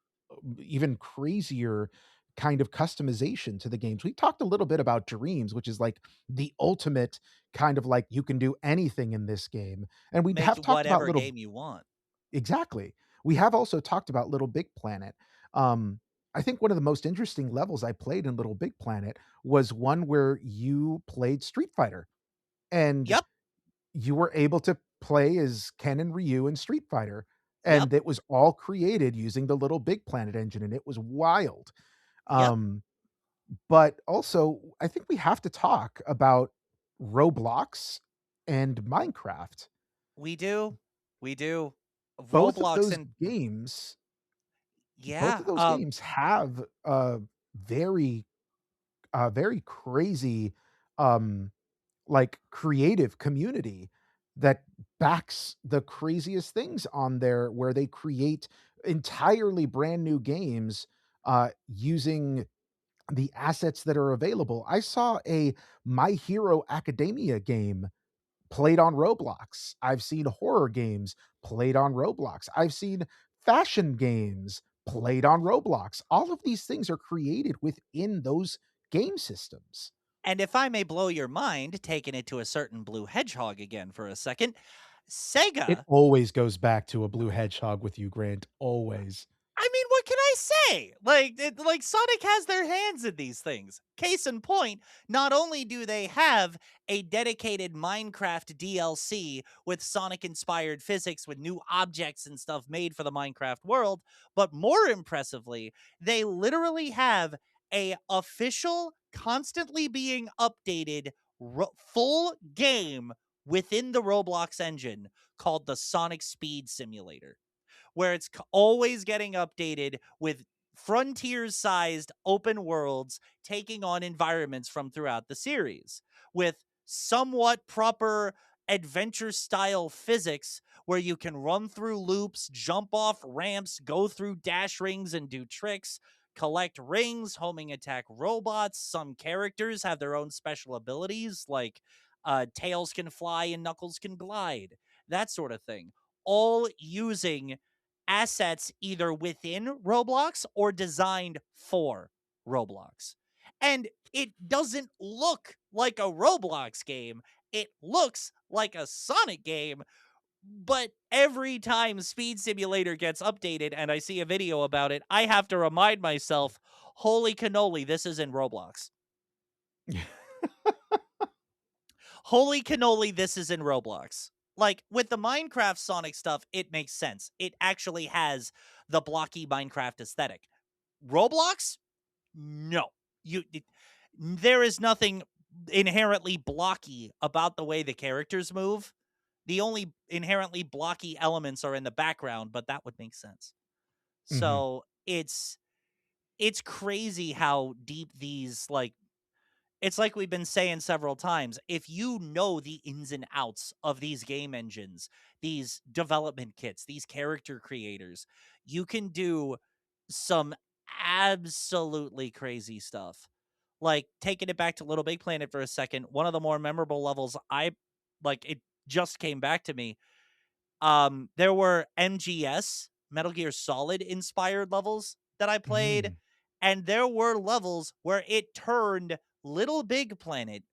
even crazier kind of customization to the games. We talked a little bit about Dreams, which is like the ultimate kind of like you can do anything in this game. And we Make have talked about whatever little game you want. exactly. We have also talked about Little Big Planet. Um, I think one of the most interesting levels I played in Little Big Planet was one where you played Street Fighter and Yep, you were able to play as Ken and Ryu in Street Fighter, yep, and it was all created using the Little Big Planet engine, and it was wild. yep. Um, but also, I think we have to talk about Roblox and Minecraft. We do. We do. Both of Roblox those and games both yeah, of those games have a very, very crazy, um, like, creative community that backs the craziest things on there, where they create entirely brand new games, using the assets that are available. I saw a My Hero Academia game played on Roblox. I've seen horror games played on Roblox. I've seen fashion games played on Roblox. All of these things are created within those game systems. and if I may blow your mind, taking it to a certain blue hedgehog again for a second, It Sega. always goes back to a blue hedgehog with you, Grant, always. I mean, what can I say? Like Sonic has their hands in these things. Case in point, not only do they have a dedicated Minecraft DLC with Sonic inspired physics with new objects and stuff made for the Minecraft world, but more impressively, they literally have a official constantly being updated full game within the Roblox engine called the Sonic Speed Simulator, where it's always getting updated with frontiers sized open worlds taking on environments from throughout the series with somewhat proper adventure style physics where you can run through loops, jump off ramps, go through dash rings and do tricks, collect rings, homing attack robots. Some characters have their own special abilities, like Tails can fly and Knuckles can glide, that sort of thing, all using assets either within Roblox or designed for Roblox. And it doesn't look like a Roblox game. It looks like a Sonic game, but every time Speed Simulator gets updated and I see a video about it, I have to remind myself, holy cannoli, this is in Roblox. Holy cannoli, this is in Roblox. Like with the Minecraft Sonic stuff, it makes sense. It actually has the blocky Minecraft aesthetic. Roblox, no. There is nothing inherently blocky about the way the characters move. The only inherently blocky elements are in the background, but that would make sense. Mhm, So it's crazy how deep these it's like we've been saying several times. If you know the ins and outs of these game engines, these development kits, these character creators, you can do some absolutely crazy stuff. Like taking it back to Little Big Planet for a second, one of the more memorable levels it just came back to me. There were MGS, Metal Gear Solid inspired levels that I played, mm, and there were levels where it turned Little Big Planet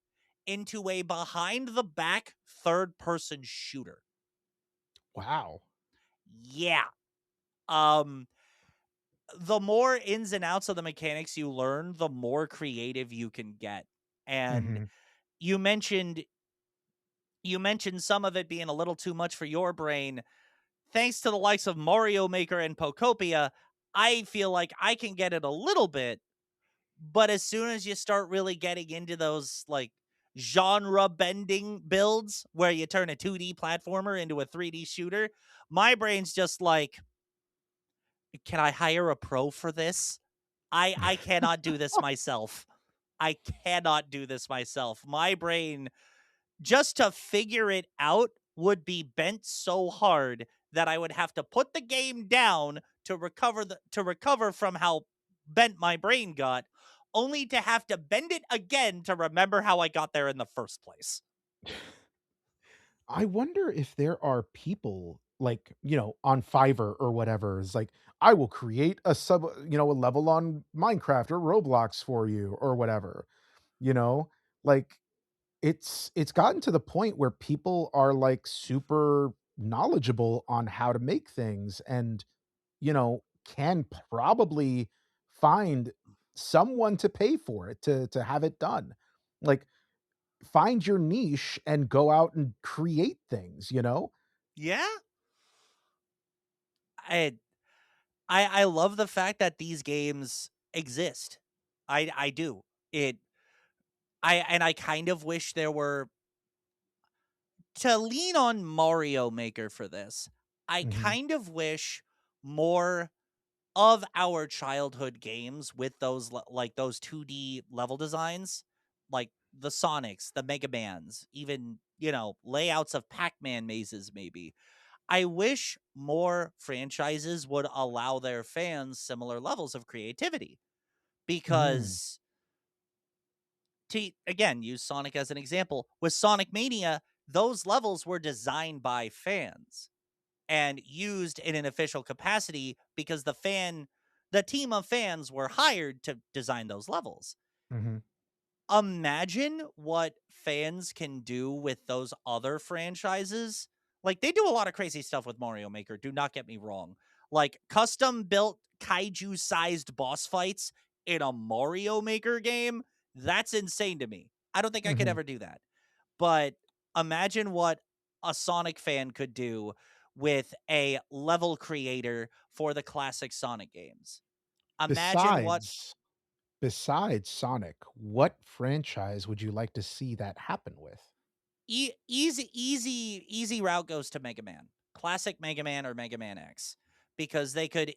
into a behind the back third person shooter. wow. Yeah. Um the more ins and outs of the mechanics you learn, the more creative you can get. And Mhm, you mentioned you mentioned some of it being a little too much for your brain. Thanks to the likes of Mario Maker and Pokopia, I feel like I can get it a little bit, but as soon as you start really getting into those like genre bending builds where you turn a 2D platformer into a 3D shooter, my brain's just like, can I hire a pro for this? I cannot do this myself. I cannot do this myself. My brain, just to figure it out, would be bent so hard that I would have to put the game down to recover from how bent my brain got, only to have to bend it again to remember how I got there in the first place. I wonder if there are people like, on Fiverr or whatever, is like, I will create a level on Minecraft or Roblox for you or whatever, you know? Like, it's gotten to the point where people are like super knowledgeable on how to make things and, can probably find someone to pay for it to have it done. Like, find your niche and go out and create things, you know? Yeah, I I love the fact that these games exist. I do. It I kind of wish there were, to lean on Mario Maker for this. I Mhm, kind of wish more of our childhood games with those like those 2D level designs, like the Sonics, the Mega Mans, even, layouts of Pac-Man mazes maybe. I wish more franchises would allow their fans similar levels of creativity, mhm, because, to again use Sonic as an example, with Sonic Mania, those levels were designed by fans and used in an official capacity because the team of fans were hired to design those levels. mhm. Imagine what fans can do with those other franchises. Like, they do a lot of crazy stuff with Mario Maker, do not get me wrong. Like, custom built kaiju sized boss fights in a Mario Maker game, that's insane to me. I don't think I could Mhm. ever do that. But imagine what a Sonic fan could do with a level creator for the classic Sonic games. Imagine what Besides besides Sonic, what franchise would you like to see that happen with? easy route goes to Mega Man. Classic Mega Man or Mega Man X, because they could,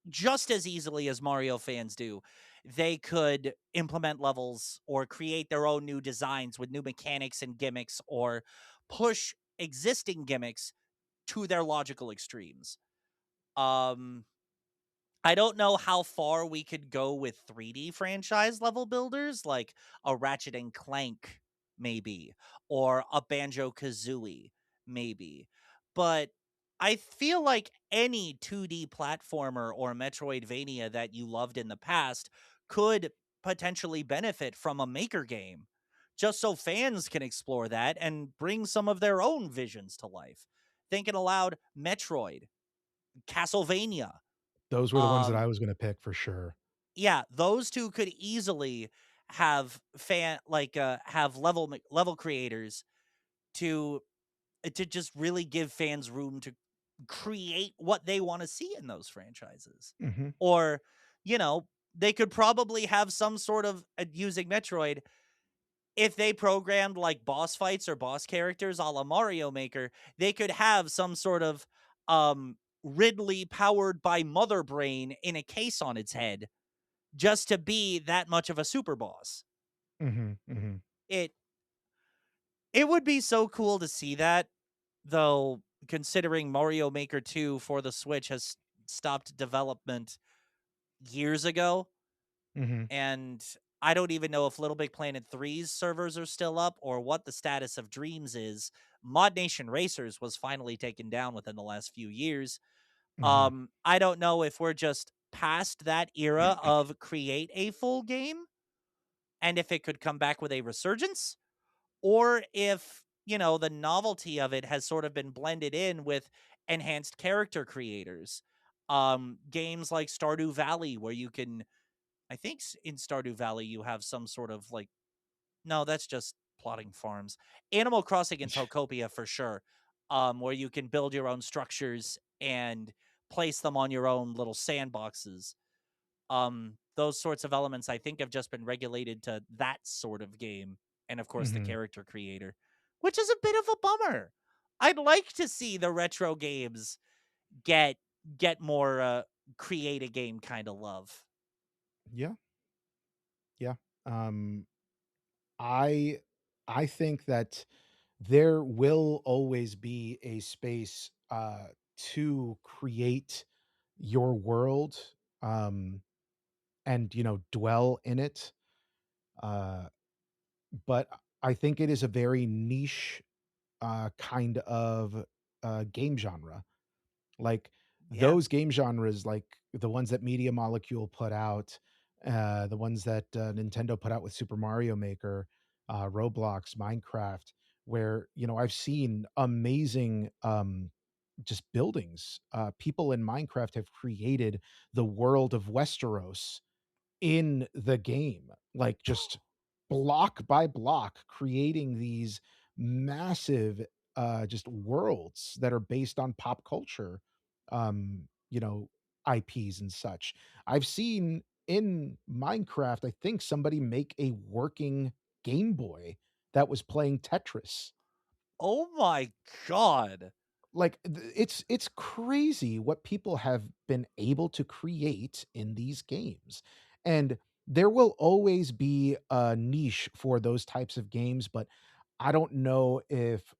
just as easily as Mario fans do, they could implement levels or create their own new designs with new mechanics and gimmicks, or push existing gimmicks to their logical extremes. Um I don't know how far we could go with 3D franchise level builders, like a Ratchet and Clank, maybe, or a Banjo Kazooie, maybe. But I feel like any 2D platformer or Metroidvania that you loved in the past could potentially benefit from a maker game, just so fans can explore that and bring some of their own visions to life. Thinking aloud, Metroid, Castlevania. Those were the ones that Um, I was gonna pick for sure. yeah, those 2 could easily have level creators to just really give fans room to create what they wanna see in those franchises. Mhm, Or, they could probably have some sort of, using Metroid, if they programmed, like, boss fights or boss characters a la Mario Maker, they could have some sort of, Ridley powered by Mother Brain in a case on its head, just to be that much of a super boss. mhm, mhm. It it would be so cool to see that, though, considering Mario Maker 2 for the Switch has stopped development years ago, Mhm. and I don't even know if LittleBigPlanet 3's servers are still up or what the status of Dreams is. ModNation Racers was finally taken down within the last few years. Mhm. I don't know if we're just past that era of create a full game, and if it could come back with a resurgence, or if, the novelty of it has sort of been blended in with enhanced character creators. Games like Stardew Valley, where you can, I think in Stardew Valley, you have some sort of like, no, that's just plotting farms. Animal Crossing and Topia for sure, where you can build your own structures and place them on your own little sandboxes. Those sorts of elements I think have just been regulated to that sort of game, and of course the Mhm. character creator, which is a bit of a bummer. I'd like to see the retro games get get more create a game kind of love. Yeah, yeah. Um, I I think that there will always be a space, to create your world, and, dwell in it, uh, but I think it is a very niche, kind of, game genre. Like, Yeah. those game genres, like the ones that Media Molecule put out, the ones that, Nintendo put out with Super Mario Maker, Roblox, Minecraft, where, I've seen amazing, just buildings. People in Minecraft have created the world of Westeros in the game, like, just block by block, creating these massive, just worlds that are based on pop culture, um, you know, IPs and such. I've seen in Minecraft, I think somebody make a working Game Boy that was playing Tetris. Oh my god. Like, it's crazy what people have been able to create in these games, and there will always be a niche for those types of games, but I don't know if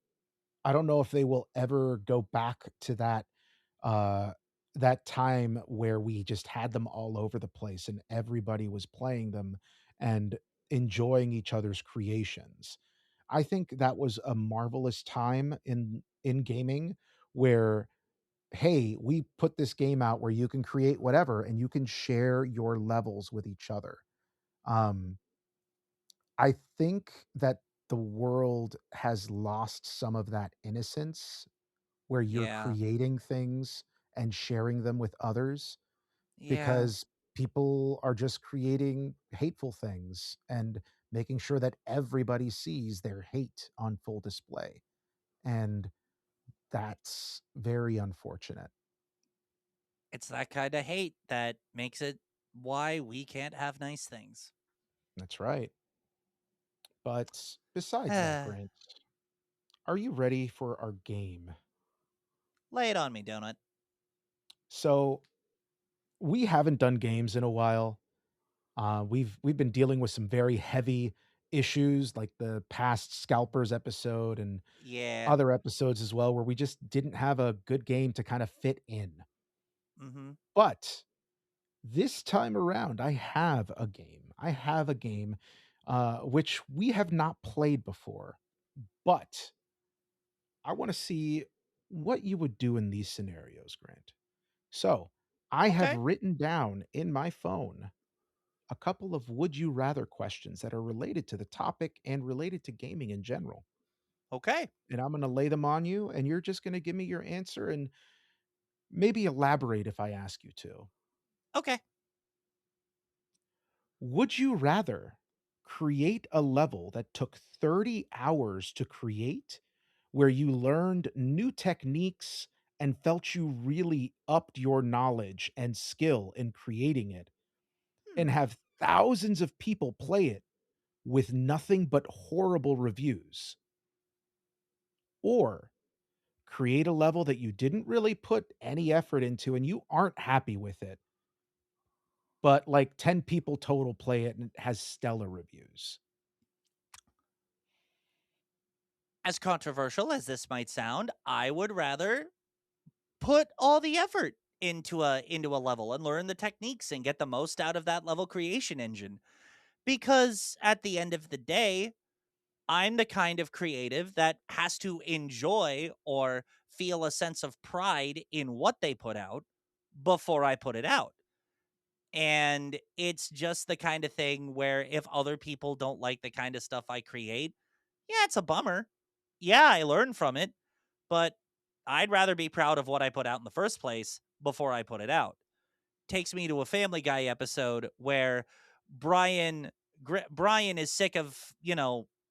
I don't know if they will ever go back to uh, that time where we just had them all over the place and everybody was playing them and enjoying each other's creations. I think that was a marvelous time in gaming where, hey, we put this game out where you can create whatever and you can share your levels with each other. Um, I think that the world has lost some of that innocence where you're Yeah. creating things and sharing them with others Yeah. because people are just creating hateful things and making sure that everybody sees their hate on full display. And that's very unfortunate. It's that kind of hate that makes it why we can't have nice things. That's right. But besides that, Lay Grant, are you ready for our game? it on me, donut. So we haven't done games in a while. We've been dealing with some very heavy issues, like the past Scalpers episode and Yeah. other episodes as well, where we just didn't have a good game to kind of fit in. Mm-hmm. But this time around, I have a game. I have a game which we have not played before, but I want to see what you would do in these scenarios, Grant. So I have Okay. written down in my phone a couple of would you rather questions that are related to the topic and related to gaming in general. Okay. And I'm going to lay them on you, and you're just going to give me your answer and maybe elaborate if I ask you to. Okay. Would you rather create a level that took 30 hours to create, where you learned new techniques and felt you really upped your knowledge and skill in creating it, and Hmm. have thousands of people play it with nothing but horrible reviews? Or create a level that you didn't really put any effort into and you aren't happy with it, but like 10 people total play it and it has stellar reviews. As controversial as this might sound, I would rather put all the effort into a level and learn the techniques and get the most out of that level creation engine. Because at the end of the day, I'm the kind of creative that has to enjoy or feel a sense of pride in what they put out before I put it out. And it's just the kind of thing where if other people don't like the kind of stuff I create, yeah, it's a bummer. Yeah, I learn from it, but I'd rather be proud of what I put out in the first place before I put it out. Takes me to a Family Guy episode where Brian Brian is sick of,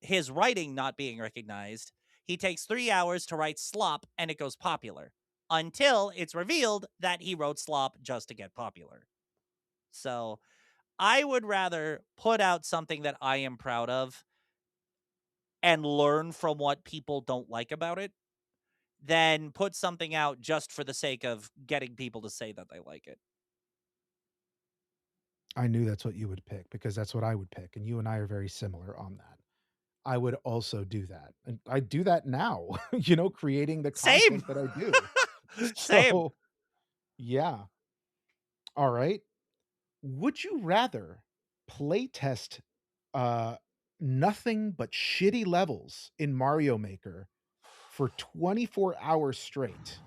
his writing not being recognized. He takes 3 hours to write slop and it goes popular. until it's revealed that he wrote slop just to get popular. So I would rather put out something that I am proud of and learn from what people don't like about it than put something out just for the sake of getting people to say that they like it. I knew that's what you would pick because that's what I would pick, and you and I are very similar on that. I would also do that, and I do that now, creating the Same. content that I do. Same. So, yeah. All right. Would you rather play test uh, nothing but shitty levels in Mario Maker for 24 hours straight,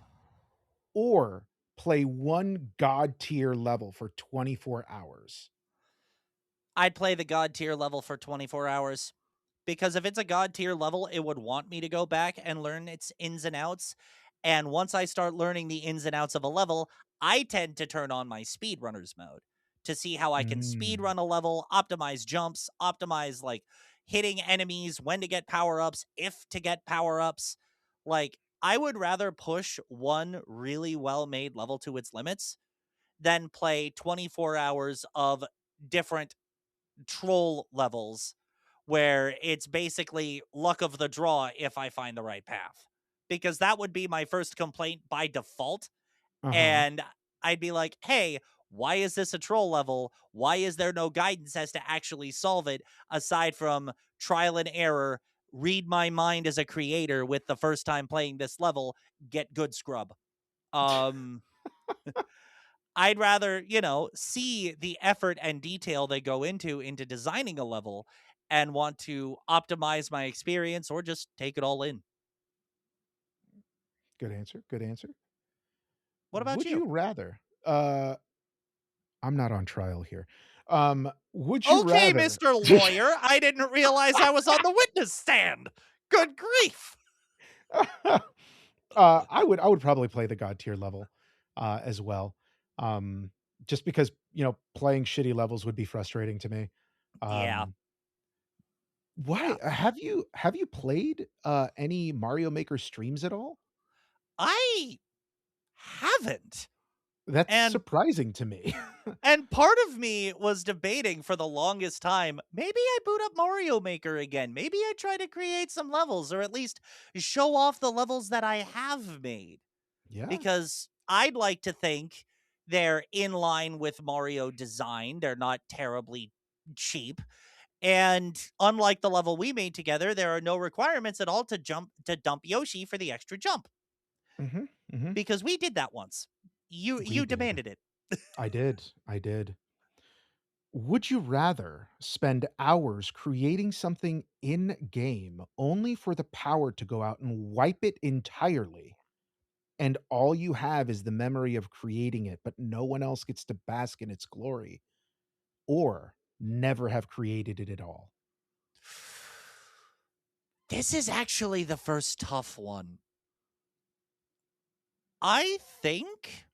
or play one god tier level for 24 hours? I'd play the god tier level for 24 hours. Because if it's a god tier level, it would want me to go back and learn its ins and outs. And once I start learning the ins and outs of a level, I tend to turn on my speedrunners mode to see how I can Mm. speedrun a level, optimize jumps, optimize like hitting enemies, when to get power ups, if to get power ups. Like, I would rather push one really well made level to its limits than play 24 hours of different troll levels where it's basically luck of the draw if I find the right path. Because that would be my first complaint by default. Uh-huh. And I'd be like, hey, why is this a troll level? Why is there no guidance as to actually solve it aside from trial and error? Read my mind as a creator with the first time playing this level, get good scrub. Um, I'd rather, see the effort and detail they go into designing a level and want to optimize my experience or just take it all in. Good answer, good answer. What about Would you? you rather I'm not on trial here. Would you Okay, rather Mr. Lawyer, I didn't realize I was on the witness stand. Good grief. I would probably play the god tier level, as well. Um, just because, playing shitty levels would be frustrating to me. Yeah. Um, why Yeah. have you played, any Mario Maker streams at all? I haven't. That's And surprising to me. And part of me was debating for the longest time, maybe I boot up Mario Maker again. Maybe I try to create some levels or at least show off the levels that I have made. Yeah. Because I'd like to think they're in line with Mario design. They're not terribly cheap. And unlike the level we made together, there are no requirements at all to dump Yoshi for the extra jump. Mhm, mhm. Because we did that once. We You did. demanded it. I did. Would you rather spend hours creating something in game only for the power to go out and wipe it entirely, and all you have is the memory of creating it, but no one else gets to bask in its glory, or never have created it at all? This is actually the first tough one. I think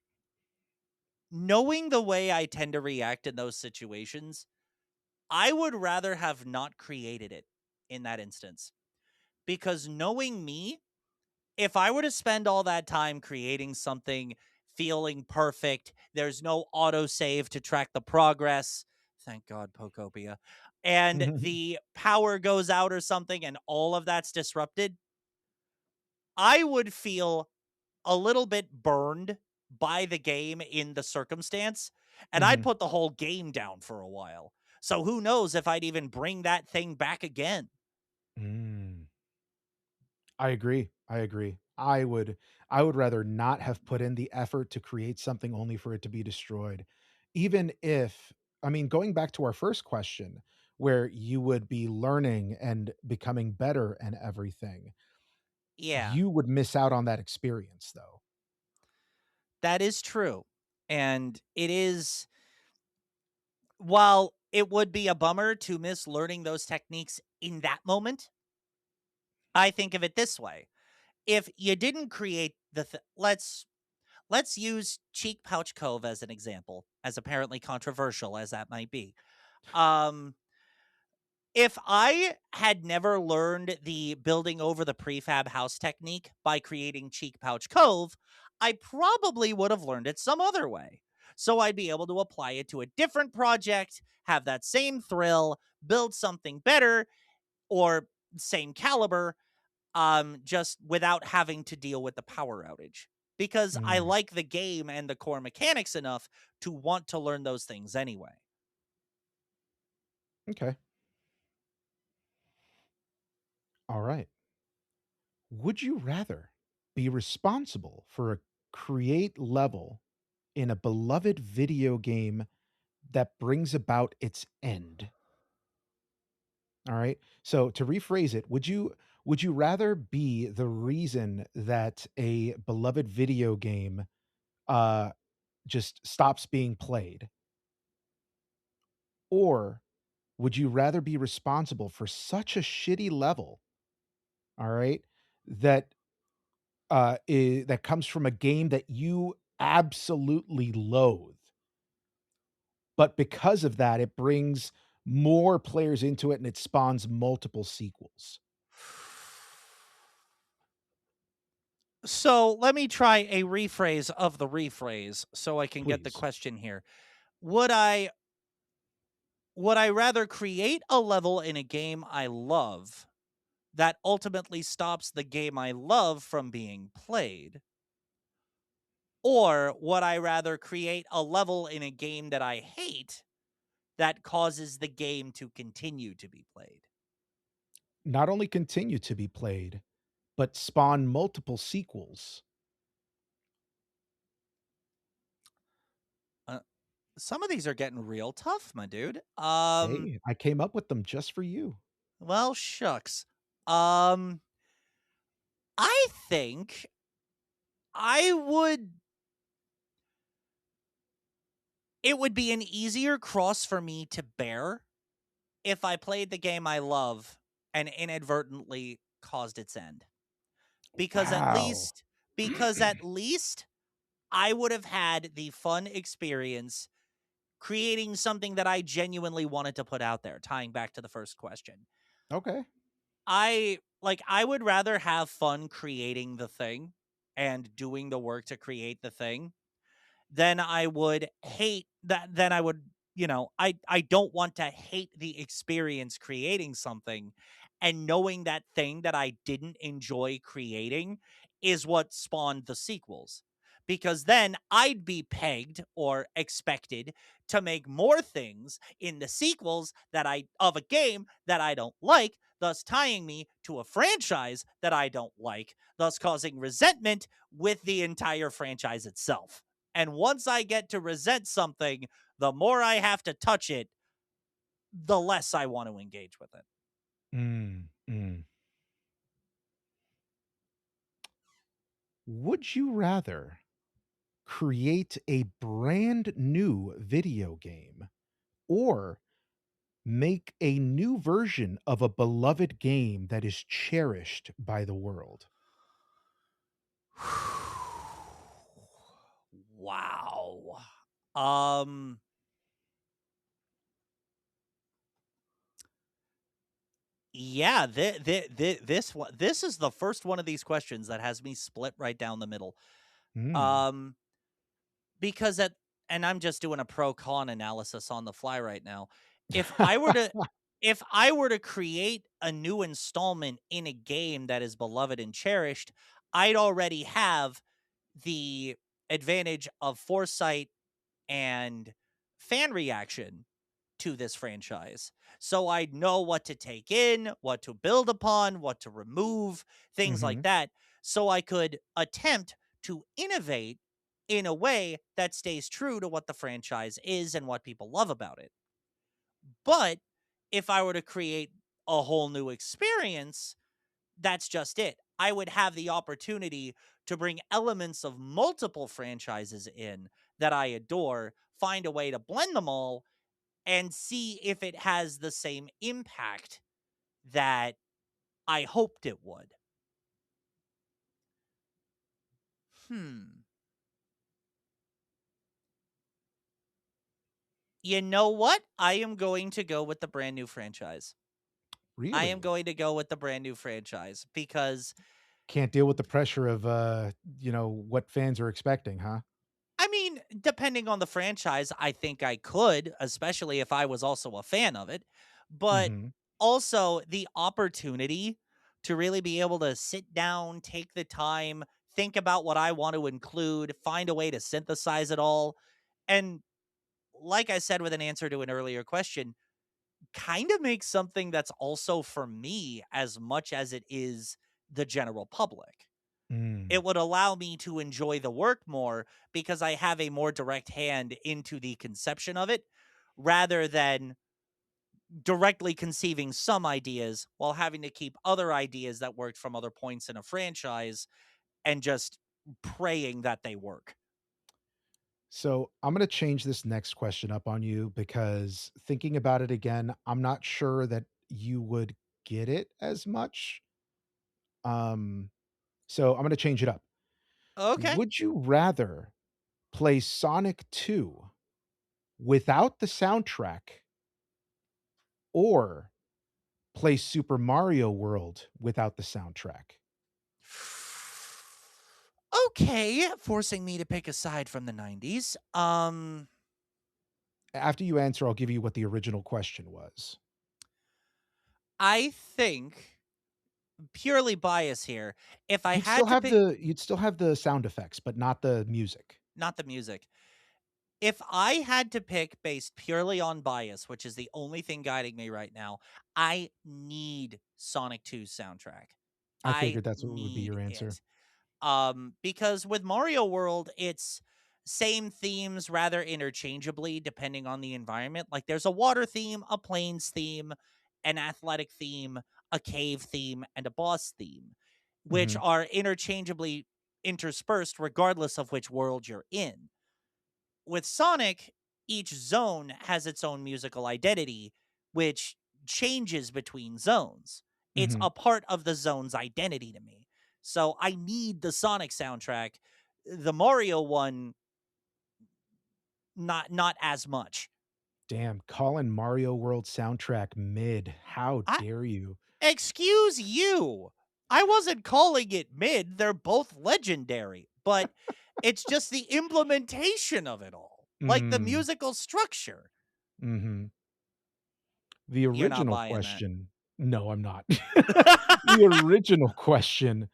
knowing the way I tend to react in those situations, I would rather have not created it in that instance. Because knowing me, if I were to spend all that time creating something feeling perfect, there's no autosave to track the progress. Thank God, Pokopia. And the power goes out or something and all of that's disrupted, I would feel a little bit burned by the game in the circumstance, and I'd Mhm. put the whole game down for a while. So who knows if I'd even bring that thing back again. Mm. I agree, I agree. I would rather not have put in the effort to create something only for it to be destroyed. Even if I mean, going back to our first question, where you would be learning and becoming better and everything, Yeah, you would miss out on that experience, though. that is true. And it is, while it would be a bummer to miss learning those techniques in that moment, I think of it this way. If you didn't create let's use Cheek Pouch Cove as an example, as apparently controversial as that might be. Um If I had never learned the building over the prefab house technique by creating Cheek Pouch Cove, I probably would have learned it some other way. So I'd be able to apply it to a different project, have that same thrill, build something better or same caliber, just without having to deal with the power outage. Because I Mm, like the game and the core mechanics enough to want to learn those things anyway. okay. All right. Would you rather be responsible for a create level in a beloved video game that brings about its end? All right. So to rephrase it, would you rather be the reason that a beloved video game uh just stops being played, or would you rather be responsible for such a shitty level, all right, that that comes from a game that you absolutely loathe, but because of that it brings more players into it and it spawns multiple sequels? So let me try a rephrase of the rephrase so I can get the Please. question here. Would I would I rather create a level in a game I love that ultimately stops the game I love from being played? Or would I rather create a level in a game that I hate that causes the game to continue to be played? Not only continue to be played, but spawn multiple sequels. Uh, some of these are getting real tough, my dude. Hey, I came up with them just for you. Well, shucks. Um, I think I would. It would be an easier cross for me to bear if I played the game I love and inadvertently caused its end. Because at Wow. least, because at least I would have had the fun experience creating something that I genuinely wanted to put out there, tying back to the first question. Okay. I would rather have fun creating the thing and doing the work to create the thing then I would hate that then I would, I don't want to hate the experience creating something and knowing that thing that I didn't enjoy creating is what spawned the sequels. Because then I'd be pegged or expected to make more things in the sequels that I of a game that I don't like, thus tying me to a franchise that I don't like, thus causing resentment with the entire franchise itself. And once I get to resent something, the more I have to touch it, the less I want to engage with it. Mm, mm. Would you rather create a brand new video game or make a new version of a beloved game that is cherished by the world? Wow. Um yeah, this is the first one of these questions that has me split right down the middle. Mm. Um because at and I'm just doing a pro con analysis on the fly right now. If I were to if I were to create a new installment in a game that is beloved and cherished, I'd already have the advantage of foresight and fan reaction to this franchise. So I'd know what to take in, what to build upon, what to remove, things like Mhm. that. So I could attempt to innovate in a way that stays true to what the franchise is and what people love about it. But if I were to create a whole new experience, that's just it. I would have the opportunity to bring elements of multiple franchises in that I adore, find a way to blend them all, and see if it has the same impact that I hoped it would. Hmm. You know what? I am going to go with the brand new franchise. I am Really? going to go with the brand new franchise because Can't deal with the pressure of, what fans are expecting, huh? I mean, depending on the franchise, I think I could, especially if I was also a fan of it. But Mhm. also the opportunity to really be able to sit down, take the time, think about what I want to include, find a way to synthesize it all. And like I said with an answer to an earlier question, kind of makes something that's also for me as much as it is the general public. Mm. It would allow me to enjoy the work more because I have a more direct hand into the conception of it rather than directly conceiving some ideas while having to keep other ideas that worked from other points in a franchise and just praying that they work. So, I'm gonna change this next question up on you because thinking about it again, I'm not sure that you would get it as much. Um, so I'm gonna change it up. Okay. Would you rather play Sonic 2 without the soundtrack or play Super Mario World without the soundtrack? Okay, forcing me to pick a side from the 90s. After you answer, I'll give you what the original question was. I think purely bias here. If I You'd still had to have pick the sound effects, but not the music. not the music. If I had to pick based purely on bias, which is the only thing guiding me right now, I need Sonic 2's soundtrack. I I figured that's what would be need your answer. it. Because with Mario World, it's same themes rather interchangeably depending on the environment. Like there's a water theme, a plains theme, an athletic theme, a cave theme, and a boss theme, which Mhm, are interchangeably interspersed regardless of which world you're in. With Sonic, each zone has its own musical identity, which changes between zones. It's mhm. a part of the zone's identity to me. So I need the Sonic soundtrack. The Mario one, not as much. Damn, calling Mario World soundtrack mid. How I dare you? excuse you. I wasn't calling it mid. They're both legendary, but it's just the implementation of it all. Like the Mm, musical structure. mhm. The You're not original buying that. question No, I'm not. The original question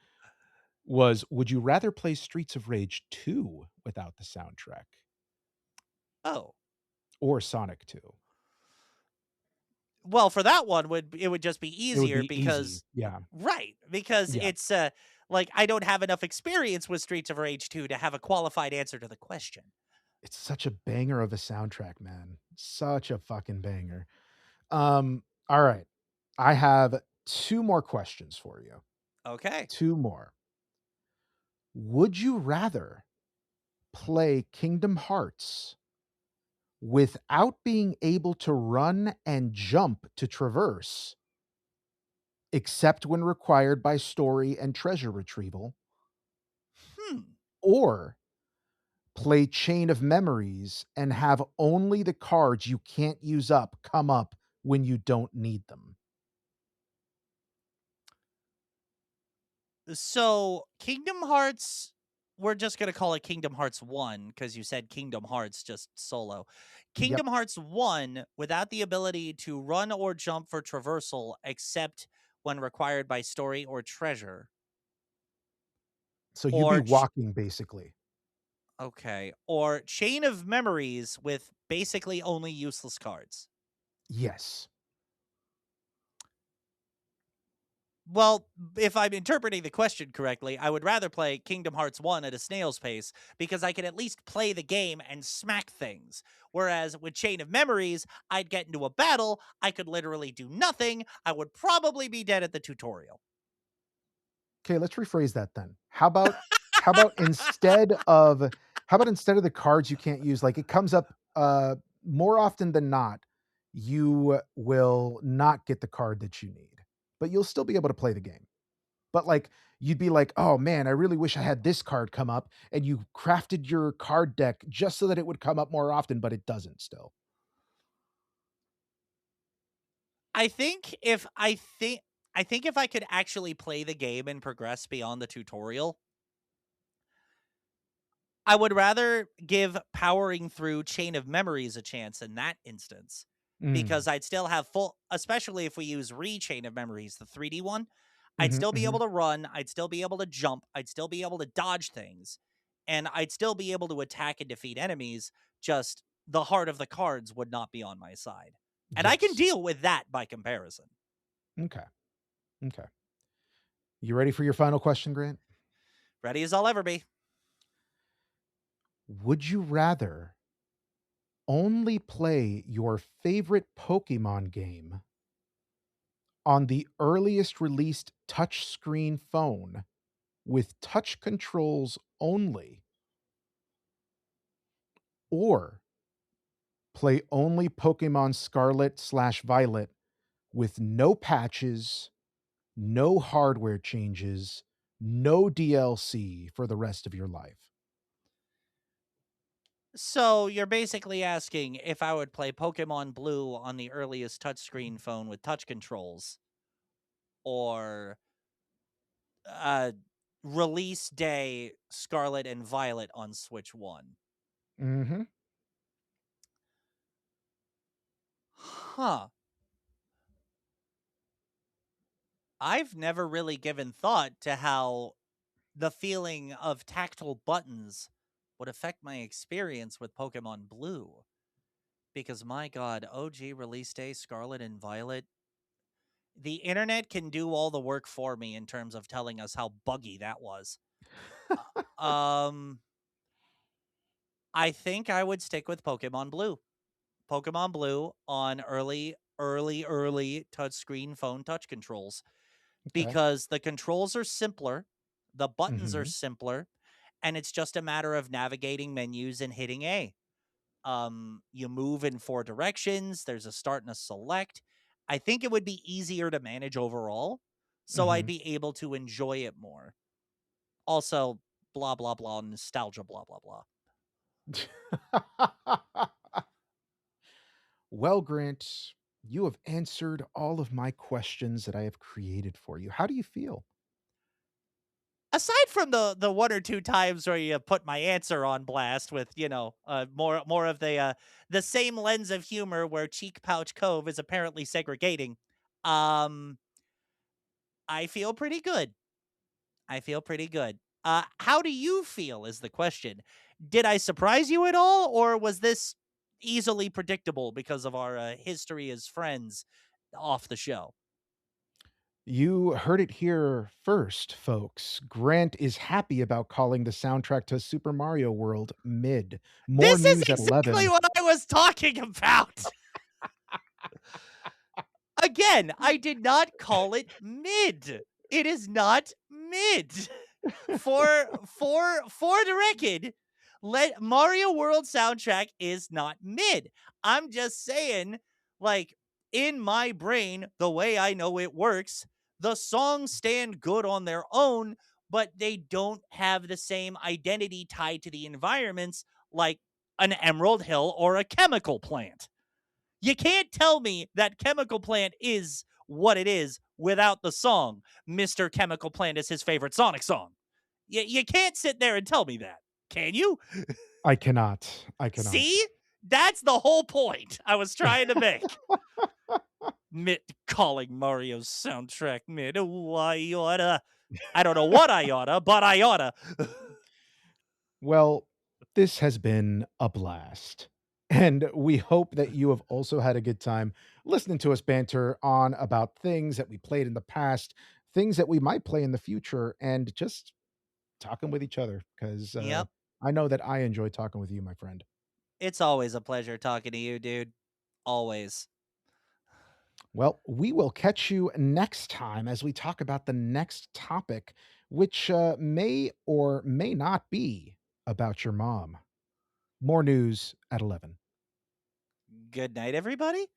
was, would you rather play Streets of Rage 2 without the soundtrack Oh. or Sonic 2? Well, for that one it would just be It would easier be easy. because Yeah, right, because yeah. it's, like, I don't have enough experience with Streets of Rage 2 to have a qualified answer to the question. It's such a banger of a soundtrack, man. Such a fucking banger. Alright. I have 2 more questions for you. Okay. 2 more. Would you rather play Kingdom Hearts without being able to run and jump to traverse, except when required by story and treasure retrieval, Hmm. or play Chain of Memories and have only the cards you can't use up come up when you don't need them? So, Kingdom Hearts we're just gonna call it Kingdom Hearts 1 because you said Kingdom Hearts just solo. Yep. Kingdom Hearts 1, without the ability to run or jump for traversal except when required by story or treasure, So you'd be or walking basically. okay. Or Chain of Memories with basically only useless cards. Yes. Well, if I'm interpreting the question correctly, I would rather play Kingdom Hearts 1 at a snail's pace because I can at least play the game and smack things. Whereas with Chain of Memories, I'd get into a battle, I could literally do nothing, I would probably be dead at the tutorial. Okay, let's rephrase that then. How about instead of the cards you can't use, like, it comes up, more often than not, you will not get the card that you need, but you'll still be able to play the game. But, like, you'd be like, "Oh, man, I really wish I had this card come up," and you crafted your card deck just so that it would come up more often, but it doesn't still. I think if I think I think if I could actually play the game and progress beyond the tutorial, I would rather give powering through Chain of Memories a chance in that instance, Mm. because I'd still have full, especially if we use Chain of Memories, the 3D one, I'd Mhm, still be able mhm. to run, I'd still be able to jump, I'd still be able to dodge things, and I'd still be able to attack and defeat enemies, just the heart of the cards would not be on my side. And I can Yes. deal with that by comparison. Okay, okay. You ready for your final question, Grant? Ready as I'll ever be. Would you rather only play your favorite Pokemon game on the earliest released touchscreen phone with touch controls only, or play only Pokemon Scarlet/Violet with no patches, no hardware changes, no DLC for the rest of your life? So you're basically asking if I would play Pokemon Blue on the earliest touchscreen phone with touch controls, or uh release day Scarlet and Violet on Switch 1. Mhm. Huh. I've never really given thought to how the feeling of tactile buttons would affect my experience with Pokemon Blue. Because my god, OG release day Scarlet and Violet, the internet can do all the work for me in terms of telling us how buggy that was. Um, I think I would stick with Pokemon Blue. Pokemon Blue on early touchscreen phone touch controls, Okay. because the controls are simpler, the buttons are Mhm. simpler, and it's just a matter of navigating menus and hitting A. You move in four directions, there's a start and a select. I think it would be easier to manage overall, so I'd Mhm. be able to enjoy it more. Also, blah blah blah, nostalgia, blah blah blah. Well, Grant, you have answered all of my questions that I have created for you. How do you feel? Aside from the one or two times where you put my answer on blast with, more of the same lens of humor where Cheek Pouch Cove is apparently segregating, um, I feel pretty good. I feel pretty good. How do you feel is the question. Did I surprise you at all, or was this easily predictable because of our history as friends off the show? You heard it here first, folks. Grant is happy about calling the soundtrack to Super Mario World mid. More This is news at exactly 11. what I was talking about. Again, I did not call it mid. It is not mid. For the record, let Mario World soundtrack is not mid. I'm just saying, like, in my brain, the way I know it works, the songs stand good on their own, but they don't have the same identity tied to the environments like an Emerald Hill or a chemical plant. You can't tell me that Chemical Plant is what it is without the song. Mr. Chemical Plant is his favorite Sonic song. You can't sit there and tell me that, can you? I cannot. I cannot. See? That's the whole point I was trying to make. Mitt calling Mario's soundtrack mid. Oh, I oughta. I don't know what I oughta, but I oughta. Well, this has been a blast. And we hope that you have also had a good time listening to us banter on about things that we played in the past, things that we might play in the future, and just talking with each other because Yep. I know that I enjoy talking with you, my friend. It's always a pleasure talking to you, dude. Always. Well, we will catch you next time as we talk about the next topic, which may or may not be about your mom. More news at 11. Good night, everybody.